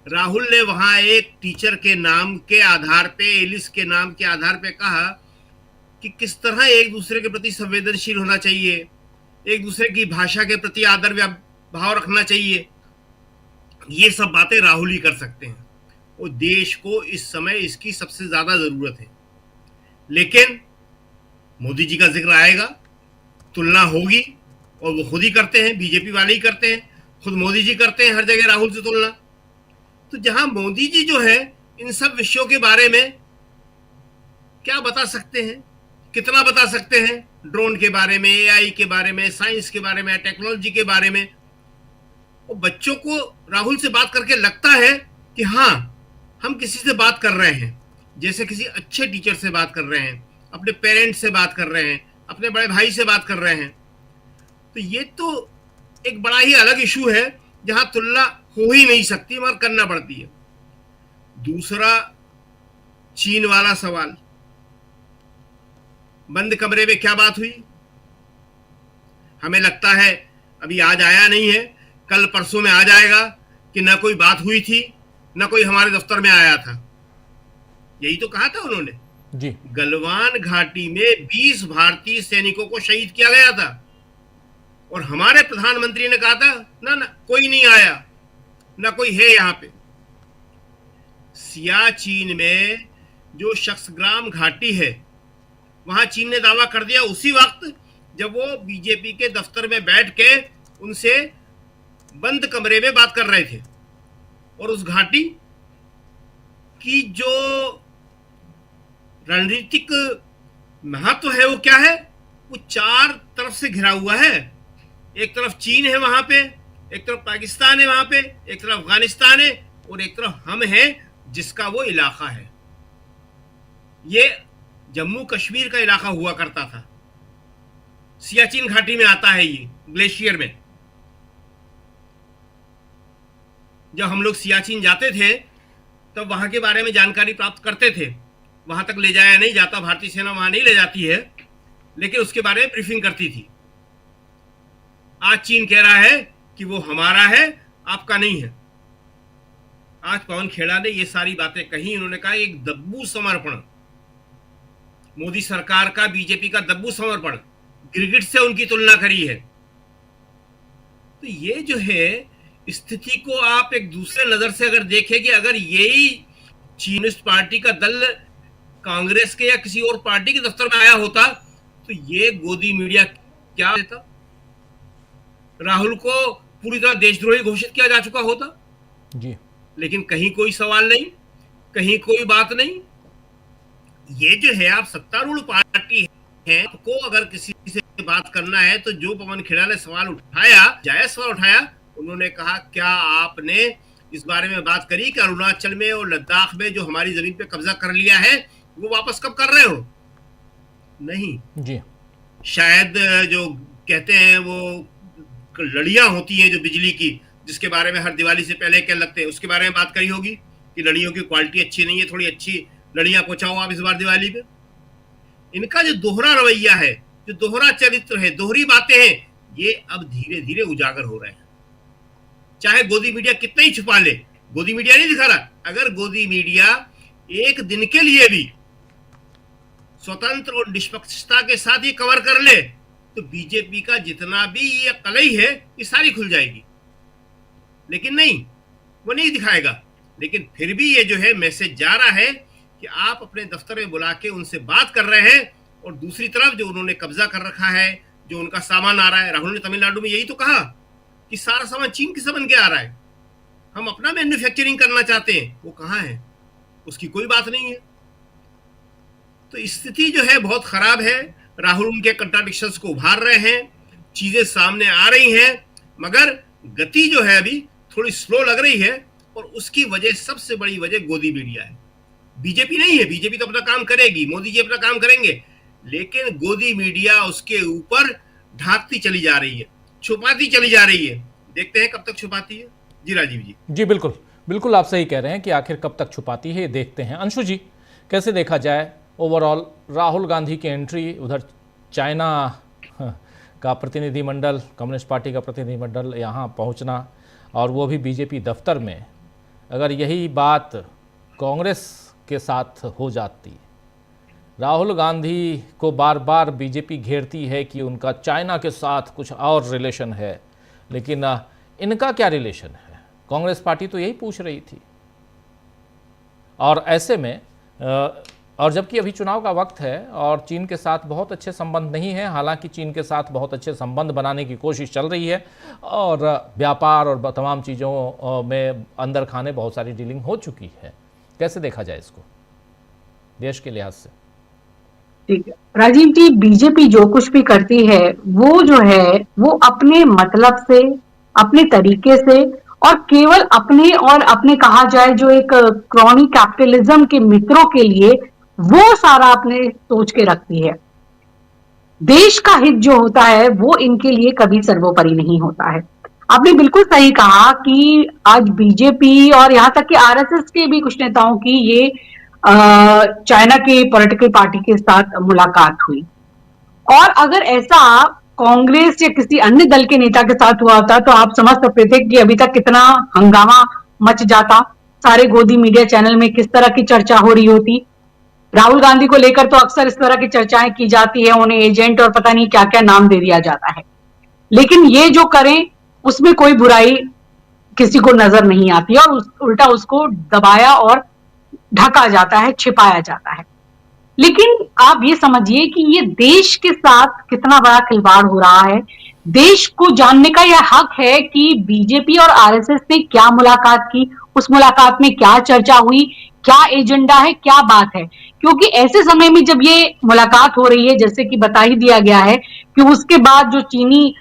राहुल ने वहां एक टीचर के नाम के आधार पे, एलिस के नाम के आधार पे कहा कि किस तरह एक दूसरे के प्रति संवेदनशील होना चाहिए, एक दूसरे की भाषा के प्रति आदर भाव रखना चाहिए। ये सब बातें राहुल ही कर सकते हैं और देश को इस समय इसकी सबसे ज्यादा जरूरत है। लेकिन मोदी जी का जिक्र आएगा, तुलना होगी, और वो खुद ही करते हैं, बीजेपी वाले ही करते हैं, खुद मोदी जी करते हैं हर जगह राहुल से तुलना। तो जहां मोदी जी जो है इन सब विषयों के बारे में क्या बता सकते हैं, कितना बता सकते हैं, ड्रोन के बारे में, एआई के बारे में, साइंस के बारे में, टेक्नोलॉजी के बारे में, और बच्चों को राहुल से बात करके लगता है कि हाँ हम किसी से बात कर रहे हैं, जैसे किसी अच्छे टीचर से बात कर रहे हैं, अपने पेरेंट्स से बात कर रहे हैं, अपने बड़े भाई से बात कर रहे हैं। तो ये तो एक बड़ा ही अलग इशू है जहां तुलना हो ही नहीं सकती मगर करना पड़ती है। दूसरा चीन वाला सवाल, बंद कमरे में क्या बात हुई? हमें लगता है अभी आज आया नहीं है, कल परसों में आ जाएगा कि ना कोई बात हुई थी, ना कोई हमारे दफ्तर में आया था। यही तो कहा था उन्होंने जी। गलवान घाटी में 20 भारतीय सैनिकों को शहीद किया गया था और हमारे प्रधानमंत्री ने कहा था ना ना कोई नहीं आया, ना कोई है यहां पे। सियाचिन में जो शख्सग्राम घाटी है वहां चीन ने दावा कर दिया उसी वक्त जब वो बीजेपी के दफ्तर में बैठ के उनसे बंद कमरे में बात कर रहे थे। और उस घाटी की जो रणनीतिक महत्व है वो क्या है? वो चार तरफ से घिरा हुआ है। एक तरफ चीन है वहां पे, एक तरफ पाकिस्तान है वहां पे, एक तरफ अफगानिस्तान है और एक तरफ हम हैं जिसका वो इलाका है। ये जम्मू कश्मीर का इलाका हुआ करता था, सियाचिन घाटी में आता है ये ग्लेशियर में। जब हम लोग सियाचिन जाते थे तब वहां के बारे में जानकारी प्राप्त करते थे। वहां तक ले जाया नहीं जाता, भारतीय सेना वहां नहीं ले जाती है, लेकिन उसके बारे में ब्रीफिंग करती थी। आज चीन कह रहा है कि वो हमारा है, आपका नहीं है। आज पवन खेड़ा ने ये सारी बातें कही। उन्होंने कहा एक दब्बू समर्पण, मोदी सरकार का, बीजेपी का दब्बू समर्पण, गिरगिट से उनकी तुलना करी है। तो ये जो है स्थिति को आप एक दूसरे नजर से अगर देखें कि अगर यही कम्युनिस्ट पार्टी का दल कांग्रेस के या किसी और पार्टी के दफ्तर में आया होता तो ये गोदी मीडिया क्या देता? राहुल को पूरी तरह देशद्रोही घोषित किया जा चुका होता जी। लेकिन कहीं कोई सवाल नहीं, कहीं कोई बात नहीं। ये जो है आप सत्तारूढ़ पार्टी है, आपको अगर किसी से बात करना है तो जो पवन खेड़ा ने सवाल उठाया, जायज सवाल उठाया, उन्होंने कहा क्या आपने इस बारे में बात करी कि अरुणाचल में और लद्दाख में जो हमारी जमीन पे कब्जा कर लिया है वो वापस कब कर रहे हो? नहीं जी। शायद जो कहते हैं वो लड़ियां होती हैं जो बिजली की, जिसके बारे में हर दिवाली से पहले क्या लगते हैं, उसके बारे में बात करी होगी कि लड़ियों की क्वालिटी अच्छी नहीं है, थोड़ी अच्छी लड़ियां पहुंचाओ आप इस बार दिवाली पे। इनका जो दोहरा रवैया है, जो दोहरा चरित्र है, दोहरी बातें हैं, ये अब धीरे धीरे उजागर हो रहे हैं। चाहे गोदी मीडिया कितना ही छुपा ले, गोदी मीडिया नहीं दिखा रहा। अगर गोदी मीडिया एक दिन के लिए भी स्वतंत्र और निष्पक्षता के साथ ये कवर कर ले तो बीजेपी का जितना भी ये कलई है ये सारी खुल जाएगी। लेकिन नहीं, वो नहीं दिखाएगा। लेकिन फिर भी ये जो है मैसेज जा रहा है कि आप अपने दफ्तर में बुला के उनसे बात कर रहे हैं और दूसरी तरफ जो उन्होंने कब्जा कर रखा है, जो उनका सामान आ रहा है, राहुल ने तमिलनाडु में यही तो कहा कि सारा सामान चीन से बन के आ रहा है, हम अपना मैन्युफैक्चरिंग करना चाहते हैं। वो कहाँ है? उसकी कोई बात नहीं है। तो स्थिति जो है बहुत खराब है। राहुल उनके कंट्राडिक्शंस को उभार रहे हैं, चीजें सामने आ रही हैं, मगर गति जो है अभी थोड़ी स्लो लग रही है और उसकी वजह, सबसे बड़ी वजह गोदी मीडिया है, बीजेपी नहीं है। बीजेपी तो अपना काम करेगी, मोदी जी अपना काम करेंगे, लेकिन गोदी मीडिया उसके ऊपर ढांकती चली जा रही है, छुपाती चली जा रही है। देखते हैं कब तक छुपाती है। जी राजीव जी। जी बिल्कुल बिल्कुल, आप सही कह रहे हैं कि आखिर कब तक छुपाती है, देखते हैं। अंशु जी, कैसे देखा जाए ओवरऑल राहुल गांधी की एंट्री, उधर चाइना का प्रतिनिधिमंडल, कम्युनिस्ट पार्टी का प्रतिनिधिमंडल यहाँ पहुँचना, और वो भी बीजेपी दफ्तर में। अगर यही बात कांग्रेस के साथ हो जाती, राहुल गांधी को बार बार बीजेपी घेरती है कि उनका चाइना के साथ कुछ और रिलेशन है, लेकिन इनका क्या रिलेशन है, कांग्रेस पार्टी तो यही पूछ रही थी। और ऐसे में और जबकि अभी चुनाव का वक्त है और चीन के साथ बहुत अच्छे संबंध नहीं है, हालांकि चीन के साथ बहुत अच्छे संबंध बनाने की कोशिश चल रही है और व्यापार और तमाम चीज़ों में अंदर खाने बहुत सारी डीलिंग हो चुकी है। कैसे देखा जाए इसको देश के लिहाज से? ठीक है राजीव जी, बीजेपी जो कुछ भी करती है वो जो है वो अपने मतलब से, अपने तरीके से और केवल अपने और अपने कहा जाए जो एक क्रॉनी कैपिटलिज्म के मित्रों के लिए वो सारा अपने सोच के रखती है। देश का हित जो होता है वो इनके लिए कभी सर्वोपरि नहीं होता है। आपने बिल्कुल सही कहा कि आज बीजेपी और यहाँ तक कि आरएसएस के भी कुछ नेताओं की ये चाइना की पॉलिटिकल पार्टी के साथ मुलाकात हुई, और अगर ऐसा कांग्रेस या किसी अन्य दल के नेता के साथ हुआ होता तो आप समझ सकते थे कि अभी तक कितना हंगामा मच जाता, सारे गोदी मीडिया चैनल में किस तरह की चर्चा हो रही होती। राहुल गांधी को लेकर तो अक्सर इस तरह की चर्चाएं की जाती है, उन्हें एजेंट और पता नहीं क्या क्या नाम दे दिया जाता है, लेकिन ये जो करें उसमें कोई बुराई किसी को नजर नहीं आती और उल्टा उसको दबाया और ढका जाता है, छिपाया जाता है। लेकिन आप ये समझिए कि ये देश के साथ कितना बड़ा खिलवाड़ हो रहा है। देश को जानने का यह हक है कि बीजेपी और आरएसएस ने क्या मुलाकात की, उस मुलाकात में क्या चर्चा हुई, क्या एजेंडा है, क्या बात है। क्योंकि ऐसे समय में जब ये मुलाकात हो रही है, जैसे कि बता ही दिया गया है कि उसके बाद जो चीनी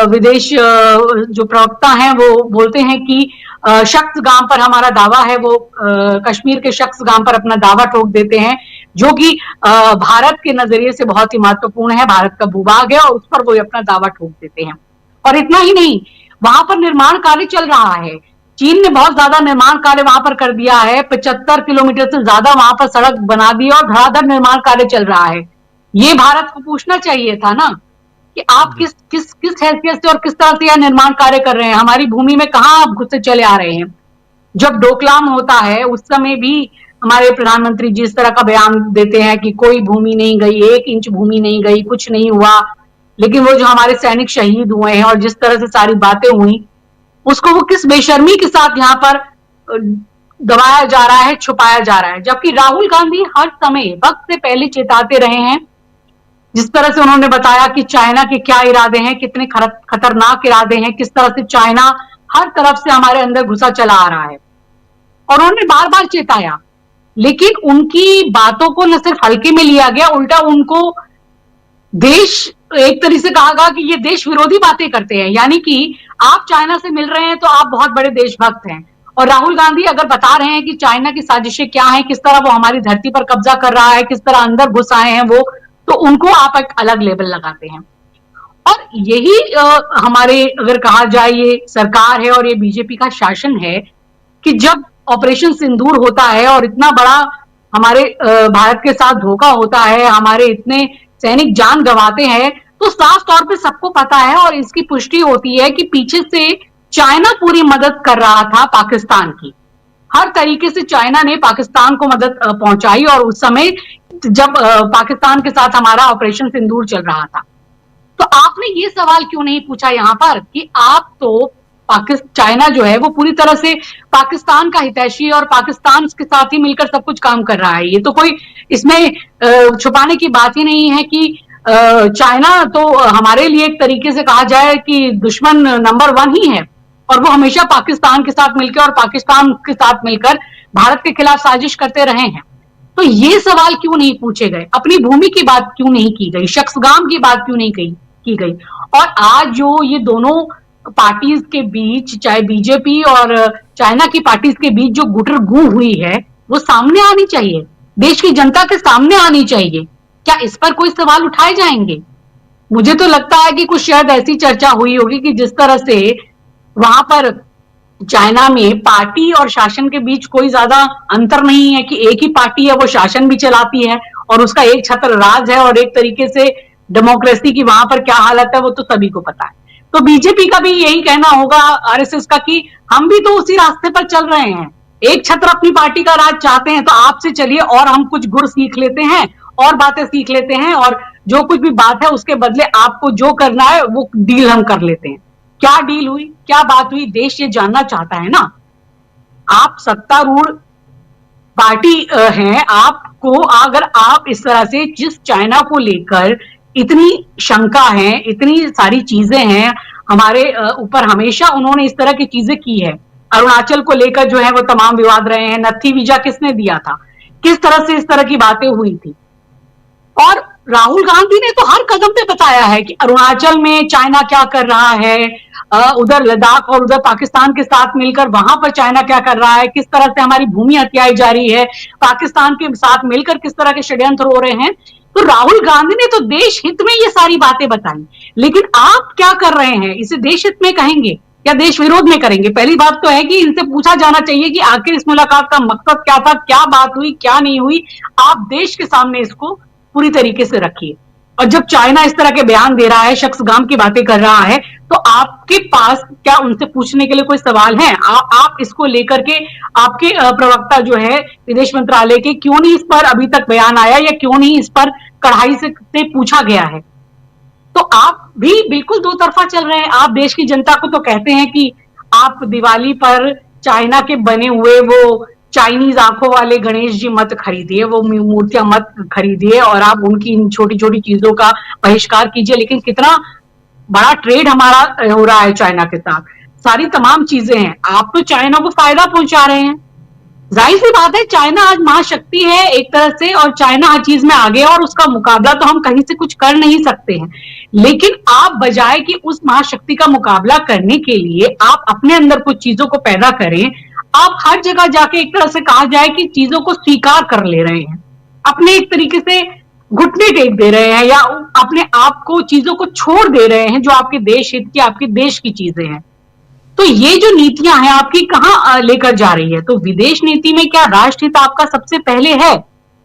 विदेश जो प्रवक्ता हैं वो बोलते हैं कि शख्स गांव पर हमारा दावा है, वो कश्मीर के शख्स गांव पर अपना दावा ठोक देते हैं, जो कि भारत के नजरिए से बहुत ही महत्वपूर्ण है, भारत का भूभाग है, और उस पर वो अपना दावा ठोक देते हैं। और इतना ही नहीं, वहां पर निर्माण कार्य चल रहा है, चीन ने बहुत ज्यादा निर्माण कार्य वहां पर कर दिया है, 75 किलोमीटर से ज्यादा वहां पर सड़क बना दी और धड़ाधड़ निर्माण कार्य चल रहा है। ये भारत को पूछना चाहिए था ना कि आप किस हैसियत से और किस तरह से यह निर्माण कार्य कर रहे हैं, हमारी भूमि में कहां आप घुसते चले आ रहे हैं। जब डोकलाम होता है उस समय भी हमारे प्रधानमंत्री जी इस तरह का बयान देते हैं कि कोई भूमि नहीं गई, 1 इंच भूमि नहीं गई, कुछ नहीं हुआ। लेकिन वो जो हमारे सैनिक शहीद हुए हैं और जिस तरह से सारी बातें हुई, उसको वो किस बेशर्मी के साथ यहाँ पर दबाया जा रहा है, छुपाया जा रहा है। जबकि राहुल गांधी हर समय वक्त से पहले चेताते रहे हैं, जिस तरह से उन्होंने बताया कि चाइना के क्या इरादे हैं, कितने खतरनाक इरादे हैं, किस तरह से चाइना हर तरफ से हमारे अंदर घुसा चला आ रहा है, और उन्होंने बार बार चेताया। लेकिन उनकी बातों को न सिर्फ हल्के में लिया गया, उल्टा उनको देश, एक तरीके से कहा गया कि ये देश विरोधी बातें करते हैं, यानी कि आप चाइना से मिल रहे हैं तो आप बहुत बड़े देशभक्त हैं। और राहुल गांधी अगर बता रहे हैं कि चाइना की साजिशें क्या हैं, किस तरह वो हमारी धरती पर कब्जा कर रहा है, किस तरह अंदर घुस आए हैं वो, तो उनको आप एक अलग लेवल लगाते हैं। और यही हमारे अगर कहा जाए ये सरकार है और ये बीजेपी का शासन है कि जब ऑपरेशन सिंदूर होता है और इतना बड़ा हमारे भारत के साथ धोखा होता है, हमारे इतने सैनिक जान गंवाते हैं, तो साफ तौर पे सबको पता है और इसकी पुष्टि होती है कि पीछे से चाइना पूरी मदद कर रहा था पाकिस्तान की। हर तरीके से चाइना ने पाकिस्तान को मदद पहुंचाई, और उस समय जब पाकिस्तान के साथ हमारा ऑपरेशन सिंदूर चल रहा था। तो आपने ये सवाल क्यों नहीं पूछा यहाँ पर कि आप तो चाइना जो है वो पूरी तरह से पाकिस्तान का हितैषी और पाकिस्तान के साथ ही मिलकर सब कुछ काम कर रहा है। ये तो कोई इसमें छुपाने की बात ही नहीं है कि चाइना तो हमारे लिए एक तरीके से कहा जाए कि दुश्मन नंबर 1 ही है, और वो हमेशा पाकिस्तान के साथ मिलकर और पाकिस्तान के साथ मिलकर भारत के खिलाफ साजिश करते रहे हैं। तो ये सवाल क्यों नहीं पूछे गए, अपनी भूमि की बात क्यों नहीं की गई, शख्सगाम की बात क्यों नहीं की गई। और आज जो ये दोनों पार्टीज के बीच, चाहे बीजेपी और चाइना की पार्टीज के बीच जो गुटरगू हुई है, वो सामने आनी चाहिए, देश की जनता के सामने आनी चाहिए। क्या इस पर कोई सवाल उठाए जाएंगे? मुझे तो लगता है कि कुछ शायद ऐसी चर्चा हुई होगी कि जिस तरह से वहां पर चाइना में पार्टी और शासन के बीच कोई ज्यादा अंतर नहीं है, कि एक ही पार्टी है, वो शासन भी चलाती है और उसका एक छत्र राज है, और एक तरीके से डेमोक्रेसी की वहां पर क्या हालत है वो तो सभी को पता है। तो बीजेपी का भी यही कहना होगा, आरएसएस का, कि हम भी तो उसी रास्ते पर चल रहे हैं, एक छत्र अपनी पार्टी का राज चाहते हैं तो आपसे चलिए और हम कुछ गुर सीख लेते हैं और बातें सीख लेते हैं, और जो कुछ भी बात है उसके बदले आपको जो करना है वो डील हम कर लेते हैं। क्या डील हुई, क्या बात हुई, देश ये जानना चाहता है ना। आप सत्तारूढ़ पार्टी हैं, आप इसको अगर आप इस तरह से जिस चाइना को लेकर इतनी शंका है, इतनी सारी चीजें हैं हमारे ऊपर, हमेशा उन्होंने इस तरह की चीजें की है। अरुणाचल को लेकर जो है वो तमाम विवाद रहे हैं, नत्थी वीजा किसने दिया था, किस तरह से इस तरह की बातें हुई थी। और राहुल गांधी ने तो हर कदम पे बताया है कि अरुणाचल में चाइना क्या कर रहा है, उधर लद्दाख और उधर पाकिस्तान के साथ मिलकर वहां पर चाइना क्या कर रहा है, किस तरह से हमारी भूमि हत्याई जा रही है, पाकिस्तान के साथ मिलकर किस तरह के षड्यंत्र हो रहे हैं। तो राहुल गांधी ने तो देश हित में ये सारी बातें बताई, लेकिन आप क्या कर रहे हैं, इसे देश हित में कहेंगे या देश विरोध में करेंगे? पहली बात तो है कि इनसे पूछा जाना चाहिए कि आखिर इस मुलाकात का मकसद क्या था, क्या बात हुई, क्या नहीं हुई। आप देश के सामने इसको पूरी तरीके से रखिए। और जब चाइना इस तरह के बयान दे रहा है, शख्सगाम की बातें कर रहा है, तो आपके पास क्या उनसे पूछने के लिए कोई सवाल है? आप इसको लेकर के आपके प्रवक्ता जो है विदेश मंत्रालय के, क्यों नहीं इस पर अभी तक बयान आया या क्यों नहीं इस पर कड़ाई से पूछा गया है? तो आप भी बिल्कुल दो तरफा चल रहे हैं। आप देश की जनता को तो कहते हैं कि आप दिवाली पर चाइना के बने हुए वो चाइनीज आंखों वाले गणेश जी मत खरीदिए, वो मूर्तियां मत खरीदिए और आप उनकी इन छोटी छोटी चीजों का बहिष्कार कीजिए। लेकिन कितना बड़ा ट्रेड हमारा हो रहा है चाइना के साथ, सारी तमाम चीजें हैं, आप तो चाइना को फायदा पहुंचा रहे हैं। जाहिर सी बात है, चाइना आज महाशक्ति है एक तरह से, और चाइना हर चीज में आगे है और उसका मुकाबला तो हम कहीं से कुछ कर नहीं सकते हैं। लेकिन आप बजाय कि उस महाशक्ति का मुकाबला करने के लिए आप अपने अंदर कुछ चीजों को पैदा करें, आप हर जगह जाके एक तरह से कहा जाए कि चीजों को स्वीकार कर ले रहे हैं, अपने एक तरीके से घुटने टेक दे रहे हैं या अपने आप को चीजों को छोड़ दे रहे हैं जो आपके देश हित की, आपके देश की चीजें हैं। तो ये जो नीतियां हैं आपकी कहां लेकर जा रही है? तो विदेश नीति में क्या राष्ट्र हित आपका सबसे पहले है?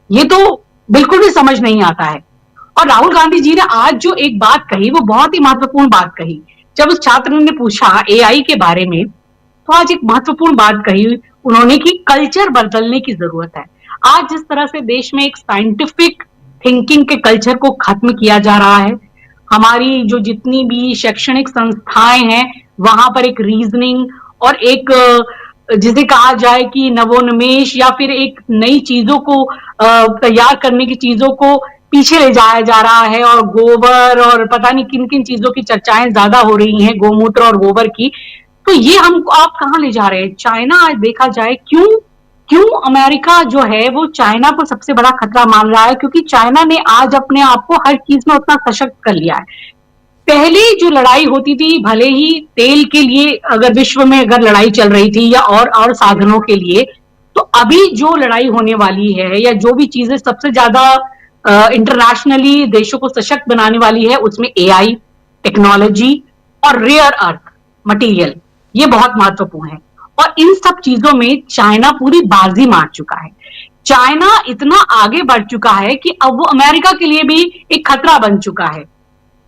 ये तो बिल्कुल भी समझ नहीं आता है। और राहुल गांधी जी ने आज जो एक बात कही वो बहुत ही महत्वपूर्ण बात कही। जब उस छात्र ने पूछा एआई के बारे में, तो आज एक महत्वपूर्ण बात कही उन्होंने कि कल्चर बदलने की जरूरत है। आज जिस तरह से देश में एक साइंटिफिक थिंकिंग के कल्चर को खत्म किया जा रहा है, हमारी जो जितनी भी शैक्षणिक संस्थाएं हैं वहां पर एक रीजनिंग और एक जिसे कहा जाए कि नवोन्मेष या फिर एक नई चीजों को तैयार करने की चीजों को पीछे ले जाया जा रहा है, और गोबर और पता नहीं किन किन चीजों की चर्चाएं ज्यादा हो रही हैं, गोमूत्र और गोबर की। तो ये हम आप कहां ले जा रहे हैं? चाइना आज देखा जाए क्यों अमेरिका जो है वो चाइना को सबसे बड़ा खतरा मान रहा है, क्योंकि चाइना ने आज अपने आप को हर चीज में उतना सशक्त कर लिया है। पहले जो लड़ाई होती थी, भले ही तेल के लिए अगर विश्व में अगर लड़ाई चल रही थी या और साधनों के लिए, तो अभी जो लड़ाई होने वाली है या जो भी चीजें सबसे ज्यादा इंटरनेशनली देशों को सशक्त बनाने वाली है, उसमें एआई, टेक्नोलॉजी और रेयर अर्थ मटेरियल, ये बहुत महत्वपूर्ण है। और इन सब चीजों में चाइना पूरी बाजी मार चुका है। चाइना इतना आगे बढ़ चुका है कि अब वो अमेरिका के लिए भी एक खतरा बन चुका है।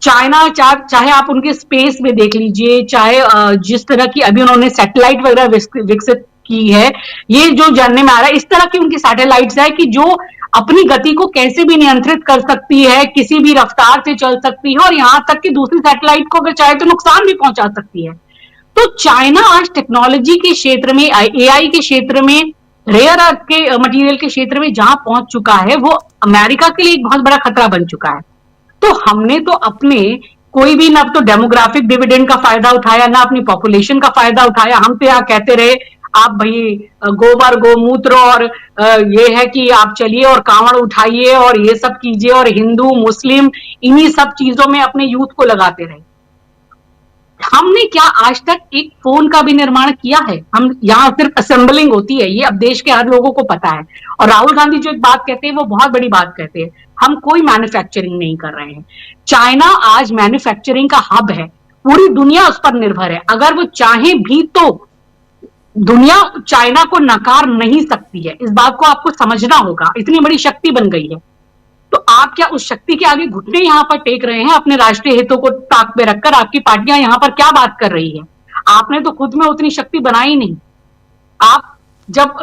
चाइना चाहे आप उनके स्पेस में देख लीजिए, चाहे जिस तरह की अभी उन्होंने सैटेलाइट वगैरह विकसित की है, ये जो जानने में आ रहा है, इस तरह की उनकी सैटेलाइट्स है कि जो अपनी गति को कैसे भी नियंत्रित कर सकती है, किसी भी रफ्तार से चल सकती है, और यहां तक कि दूसरी सैटेलाइट को अगर चाहे तो नुकसान भी पहुंचा सकती है। तो चाइना आज टेक्नोलॉजी के क्षेत्र में, एआई के क्षेत्र में, रेयर अर्थ के मटेरियल के क्षेत्र में जहां पहुंच चुका है, वो अमेरिका के लिए एक बहुत बड़ा खतरा बन चुका है। तो हमने तो अपने कोई भी ना तो डेमोग्राफिक डिविडेंड का फायदा उठाया, ना अपनी पॉपुलेशन का फायदा उठाया। हम तो यहाँ कहते रहे आप भाई गोबर गोमूत्र और ये है कि आप चलिए और कांवड़ उठाइए और ये सब कीजिए, और हिंदू मुस्लिम इन्हीं सब चीजों में अपने यूथ को लगाते रहे। हमने क्या आज तक एक फोन का भी निर्माण किया है? हम यहाँ सिर्फ असेंबलिंग होती है, ये अब देश के हर लोगों को पता है। और राहुल गांधी जो एक बात कहते हैं वो बहुत बड़ी बात कहते हैं, हम कोई मैन्युफैक्चरिंग नहीं कर रहे हैं। चाइना आज मैन्युफैक्चरिंग का हब है, पूरी दुनिया उस पर निर्भर है। अगर वो चाहे भी तो दुनिया चाइना को नकार नहीं सकती है, इस बात को आपको समझना होगा। इतनी बड़ी शक्ति बन गई है, तो आप क्या उस शक्ति के आगे घुटने यहां पर टेक रहे हैं? अपने राष्ट्रीय हितों को ताक पे रखकर आपकी पार्टियां यहां पर क्या बात कर रही है? आपने तो खुद में उतनी शक्ति बनाई नहीं। आप जब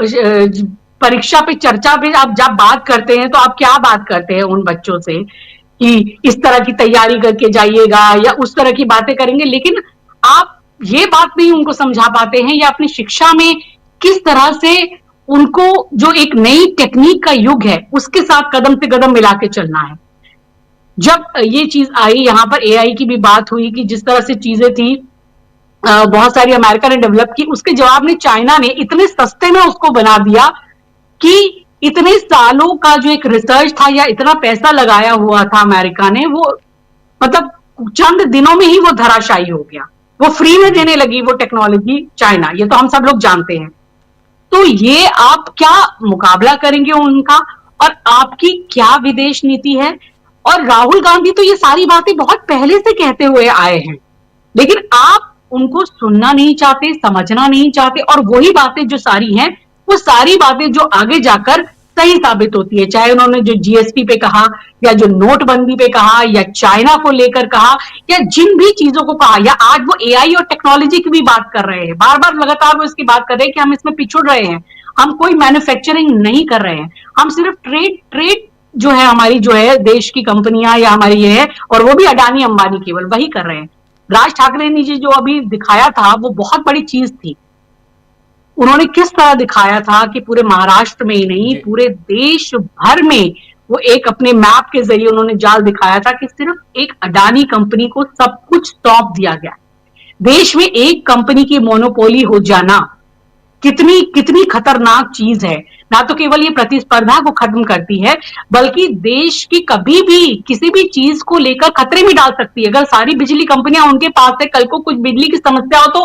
परीक्षा पे, चर्चा पे आप जब बात करते हैं तो आप क्या बात करते हैं उन बच्चों से कि इस तरह की तैयारी करके जाइएगा या उस तरह की बातें करेंगे, लेकिन आप ये बात नहीं उनको समझा पाते हैं या अपनी शिक्षा में किस तरह से उनको जो एक नई टेक्निक का युग है उसके साथ कदम से कदम मिला के चलना है। जब ये चीज आई, यहाँ पर एआई की भी बात हुई कि जिस तरह से चीजें थी बहुत सारी अमेरिका ने डेवलप की, उसके जवाब में चाइना ने इतने सस्ते में उसको बना दिया कि इतने सालों का जो एक रिसर्च था या इतना पैसा लगाया हुआ था अमेरिका ने, वो मतलब चंद दिनों में ही वो धराशायी हो गया। वो फ्री में देने लगी वो टेक्नोलॉजी चाइना, ये तो हम सब लोग जानते हैं। तो ये आप क्या मुकाबला करेंगे उनका, और आपकी क्या विदेश नीति है? और राहुल गांधी तो ये सारी बातें बहुत पहले से कहते हुए आए हैं, लेकिन आप उनको सुनना नहीं चाहते, समझना नहीं चाहते, और वही बातें जो सारी हैं वो सारी बातें जो आगे जाकर सही साबित होती है। चाहे उन्होंने जो जीएसटी पे कहा, या जो नोटबंदी पे कहा, या चाइना को लेकर कहा, या जिन भी चीजों को कहा, या आज वो एआई और टेक्नोलॉजी की भी बात कर रहे हैं, बार बार लगातार वो इसकी बात कर रहे हैं कि हम इसमें पिछड़ रहे हैं, हम कोई मैन्युफैक्चरिंग नहीं कर रहे हैं, हम सिर्फ ट्रेड जो है हमारी जो है देश की कंपनियां या हमारी ये है, और वो भी अडानी अंबानी केवल वही कर रहे हैं। राज ठाकरे ने जी जो अभी दिखाया था वो बहुत बड़ी चीज थी। उन्होंने किस तरह दिखाया था कि पूरे महाराष्ट्र में ही नहीं, पूरे देश भर में वो एक अपने मैप के जरिए उन्होंने जाल दिखाया था कि सिर्फ एक अडानी कंपनी को सब कुछ सौंप दिया गया। देश में एक कंपनी की मोनोपोली हो जाना कितनी कितनी खतरनाक चीज है। ना तो केवल ये प्रतिस्पर्धा को खत्म करती है, बल्कि देश की कभी भी किसी भी चीज को लेकर खतरे में डाल सकती है। अगर सारी बिजली कंपनियां उनके पास है, कल को कुछ बिजली की समस्या हो तो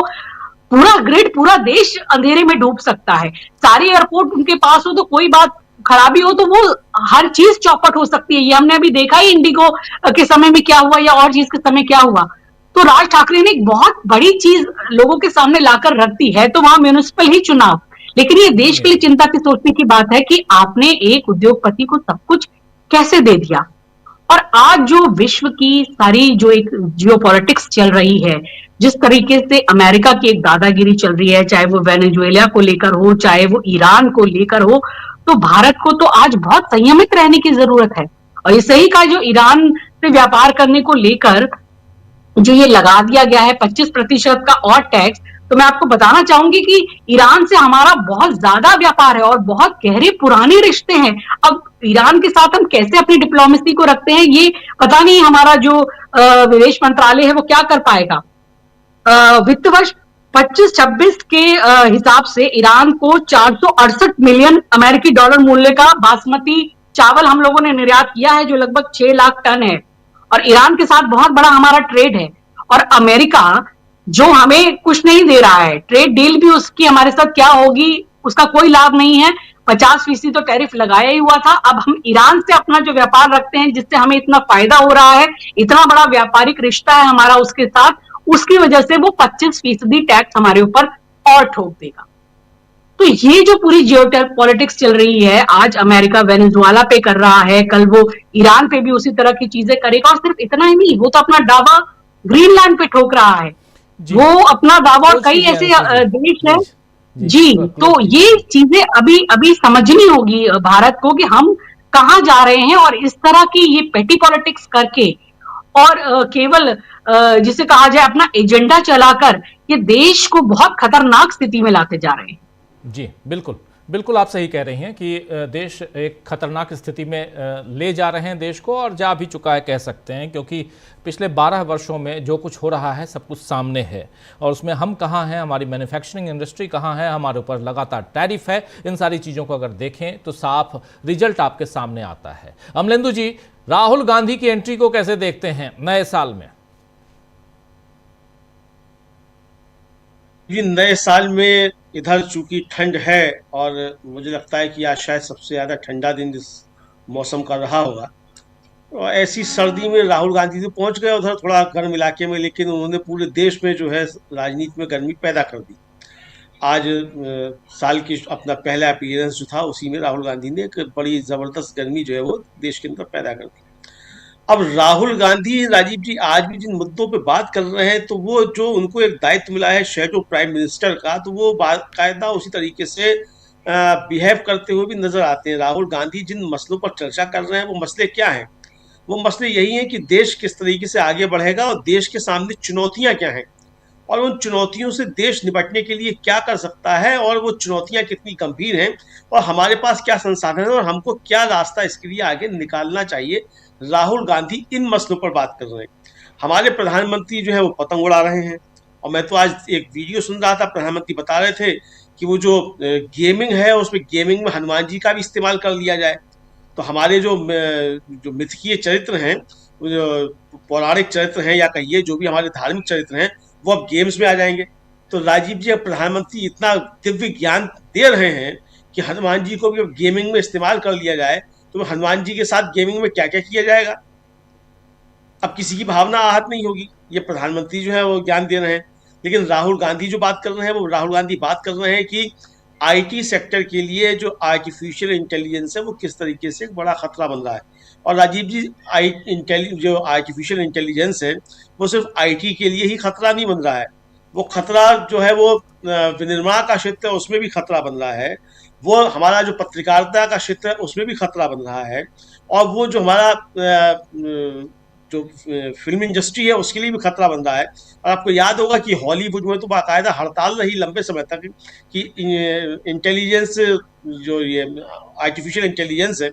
पूरा ग्रिड, पूरा देश अंधेरे में डूब सकता है। सारे एयरपोर्ट उनके पास हो तो कोई बात खराबी हो तो वो हर चीज चौपट हो सकती है। ये हमने अभी देखा ही इंडिगो के समय में क्या हुआ, या और चीज के समय क्या हुआ। तो राज ठाकरे ने एक बहुत बड़ी चीज लोगों के सामने लाकर रख दी है, तो वहां म्यूनिसिपल ही चुनाव, लेकिन ये देश के लिए चिंता की सोचने की बात है कि आपने एक उद्योगपति को सब कुछ कैसे दे दिया। और आज जो विश्व की सारी जो एक जियोपॉलिटिक्स चल रही है, जिस तरीके से अमेरिका की एक दादागिरी चल रही है, चाहे वो वेनेजुएला को लेकर हो, चाहे वो ईरान को लेकर हो, तो भारत को तो आज बहुत संयमित रहने की जरूरत है। और ये सही कहा, जो ईरान से व्यापार करने को लेकर जो ये लगा दिया गया है 25% का और टैक्स, तो मैं आपको बताना चाहूंगी कि ईरान से हमारा बहुत ज्यादा व्यापार है और बहुत गहरे पुराने रिश्ते हैं। अब ईरान के साथ हम कैसे अपनी डिप्लोमेसी को रखते हैं, ये पता नहीं हमारा जो विदेश मंत्रालय है वो क्या कर पाएगा। वित्त वर्ष 25-26 के हिसाब से ईरान को 468 मिलियन अमेरिकी डॉलर मूल्य का बासमती चावल हम लोगों ने निर्यात किया है, जो लगभग 6 लाख टन है। और ईरान के साथ बहुत बड़ा हमारा ट्रेड है, और अमेरिका जो हमें कुछ नहीं दे रहा है, ट्रेड डील भी उसकी हमारे साथ क्या होगी उसका कोई लाभ नहीं है। 50% तो टैरिफ लगाया ही हुआ था। अब हम ईरान से अपना जो व्यापार रखते हैं, जिससे हमें इतना फायदा हो रहा है, इतना बड़ा व्यापारिक रिश्ता है हमारा उसके साथ, उसकी वजह से वो 25% टैक्स हमारे ऊपर और ठोक देगा। तो ये जो पूरी जियोपॉलिटिक्स चल रही है, आज अमेरिका वेनेजुएला पे कर रहा है, कल वो ईरान पे भी उसी तरह की चीजें करेगा। और सिर्फ इतना ही नहीं, वो तो अपना दावा ग्रीनलैंड पे ठोक रहा है, वो अपना दावा कई ऐसे देश है जी। तो ये चीजें अभी अभी समझनी होगी भारत को कि हम कहाँ जा रहे हैं, और इस तरह की ये पेटी पॉलिटिक्स करके और केवल जिसे कहा जाए अपना एजेंडा चलाकर ये देश को बहुत खतरनाक स्थिति में लाते जा रहे हैं। जी बिल्कुल बिल्कुल, आप सही कह रही हैं कि देश एक खतरनाक स्थिति में ले जा रहे हैं देश को, और जा भी चुका है कह सकते हैं, क्योंकि पिछले 12 वर्षों में जो कुछ हो रहा है सब कुछ सामने है, और उसमें हम कहाँ हैं, हमारी मैन्युफैक्चरिंग इंडस्ट्री कहाँ है, हमारे ऊपर लगातार टैरिफ है। इन सारी चीज़ों को अगर देखें तो साफ रिजल्ट आपके सामने आता है। अमलेंदु जी, राहुल गांधी की एंट्री को कैसे देखते हैं नए साल में? ये नए साल में इधर चूंकि ठंड है, और मुझे लगता है कि आज शायद सबसे ज़्यादा ठंडा दिन इस मौसम का रहा होगा, और ऐसी सर्दी में राहुल गांधी तो पहुंच गए उधर थोड़ा गर्म इलाके में, लेकिन उन्होंने पूरे देश में जो है राजनीति में गर्मी पैदा कर दी। आज साल की अपना पहला अपीयरेंस जो था उसी में राहुल गांधी ने एक बड़ी ज़बरदस्त गर्मी जो है वो देश के अंदर पैदा कर दी। अब राहुल गांधी, राजीव जी, आज भी जिन मुद्दों पे बात कर रहे हैं, तो वो जो उनको एक दायित्व मिला है शैडो प्राइम मिनिस्टर का, तो वो बाकायदा उसी तरीके से बिहेव करते हुए भी नजर आते हैं। राहुल गांधी जिन मसलों पर चर्चा कर रहे हैं वो मसले क्या हैं? वो मसले यही हैं कि देश किस तरीके से आगे बढ़ेगा और देश के सामने चुनौतियां क्या हैं। और उन चुनौतियों से देश निपटने के लिए क्या कर सकता है, और वो चुनौतियां कितनी गंभीर हैं, और हमारे पास क्या संसाधन है, और हमको क्या रास्ता इसके लिए आगे निकालना चाहिए। राहुल गांधी इन मसलों पर बात कर रहे हैं। हमारे प्रधानमंत्री जो है वो पतंग उड़ा रहे हैं। और मैं तो आज एक वीडियो सुन रहा था, प्रधानमंत्री बता रहे थे कि वो जो गेमिंग है उसमें गेमिंग में हनुमान जी का भी इस्तेमाल कर लिया जाए। तो हमारे जो मिथकीय चरित्र हैं, जो पौराणिक चरित्र हैं, या कहिए जो भी हमारे धार्मिक चरित्र हैं, वो अब गेम्स में आ जाएंगे। तो राजीव जी, अब प्रधानमंत्री इतना दिव्य ज्ञान दे रहे हैं कि हनुमान जी को भी अब गेमिंग में इस्तेमाल कर लिया जाए, तो हनुमान जी के साथ गेमिंग में क्या क्या किया जाएगा, अब किसी की भावना आहत नहीं होगी। ये प्रधानमंत्री जो है वो ज्ञान दे रहे हैं। लेकिन राहुल गांधी जो बात कर रहे हैं, वो राहुल गांधी बात कर रहे हैं कि आईटी सेक्टर के लिए जो आर्टिफिशियल इंटेलिजेंस है वो किस तरीके से एक बड़ा खतरा बन रहा है। और राजीव जी, जो आर्टिफिशियल इंटेलिजेंस है वो सिर्फ आईटी के लिए ही खतरा नहीं बन रहा है, वो खतरा जो है वो विनिर्माण का क्षेत्र है उसमें भी खतरा बन रहा है, वो हमारा जो पत्रकारिता का क्षेत्र है उसमें भी खतरा बन रहा है, और वो जो हमारा जो फिल्म इंडस्ट्री है उसके लिए भी खतरा बन रहा है। और आपको याद होगा कि हॉलीवुड में तो बाकायदा हड़ताल रही लंबे समय तक कि इंटेलिजेंस, जो ये आर्टिफिशियल इंटेलिजेंस है,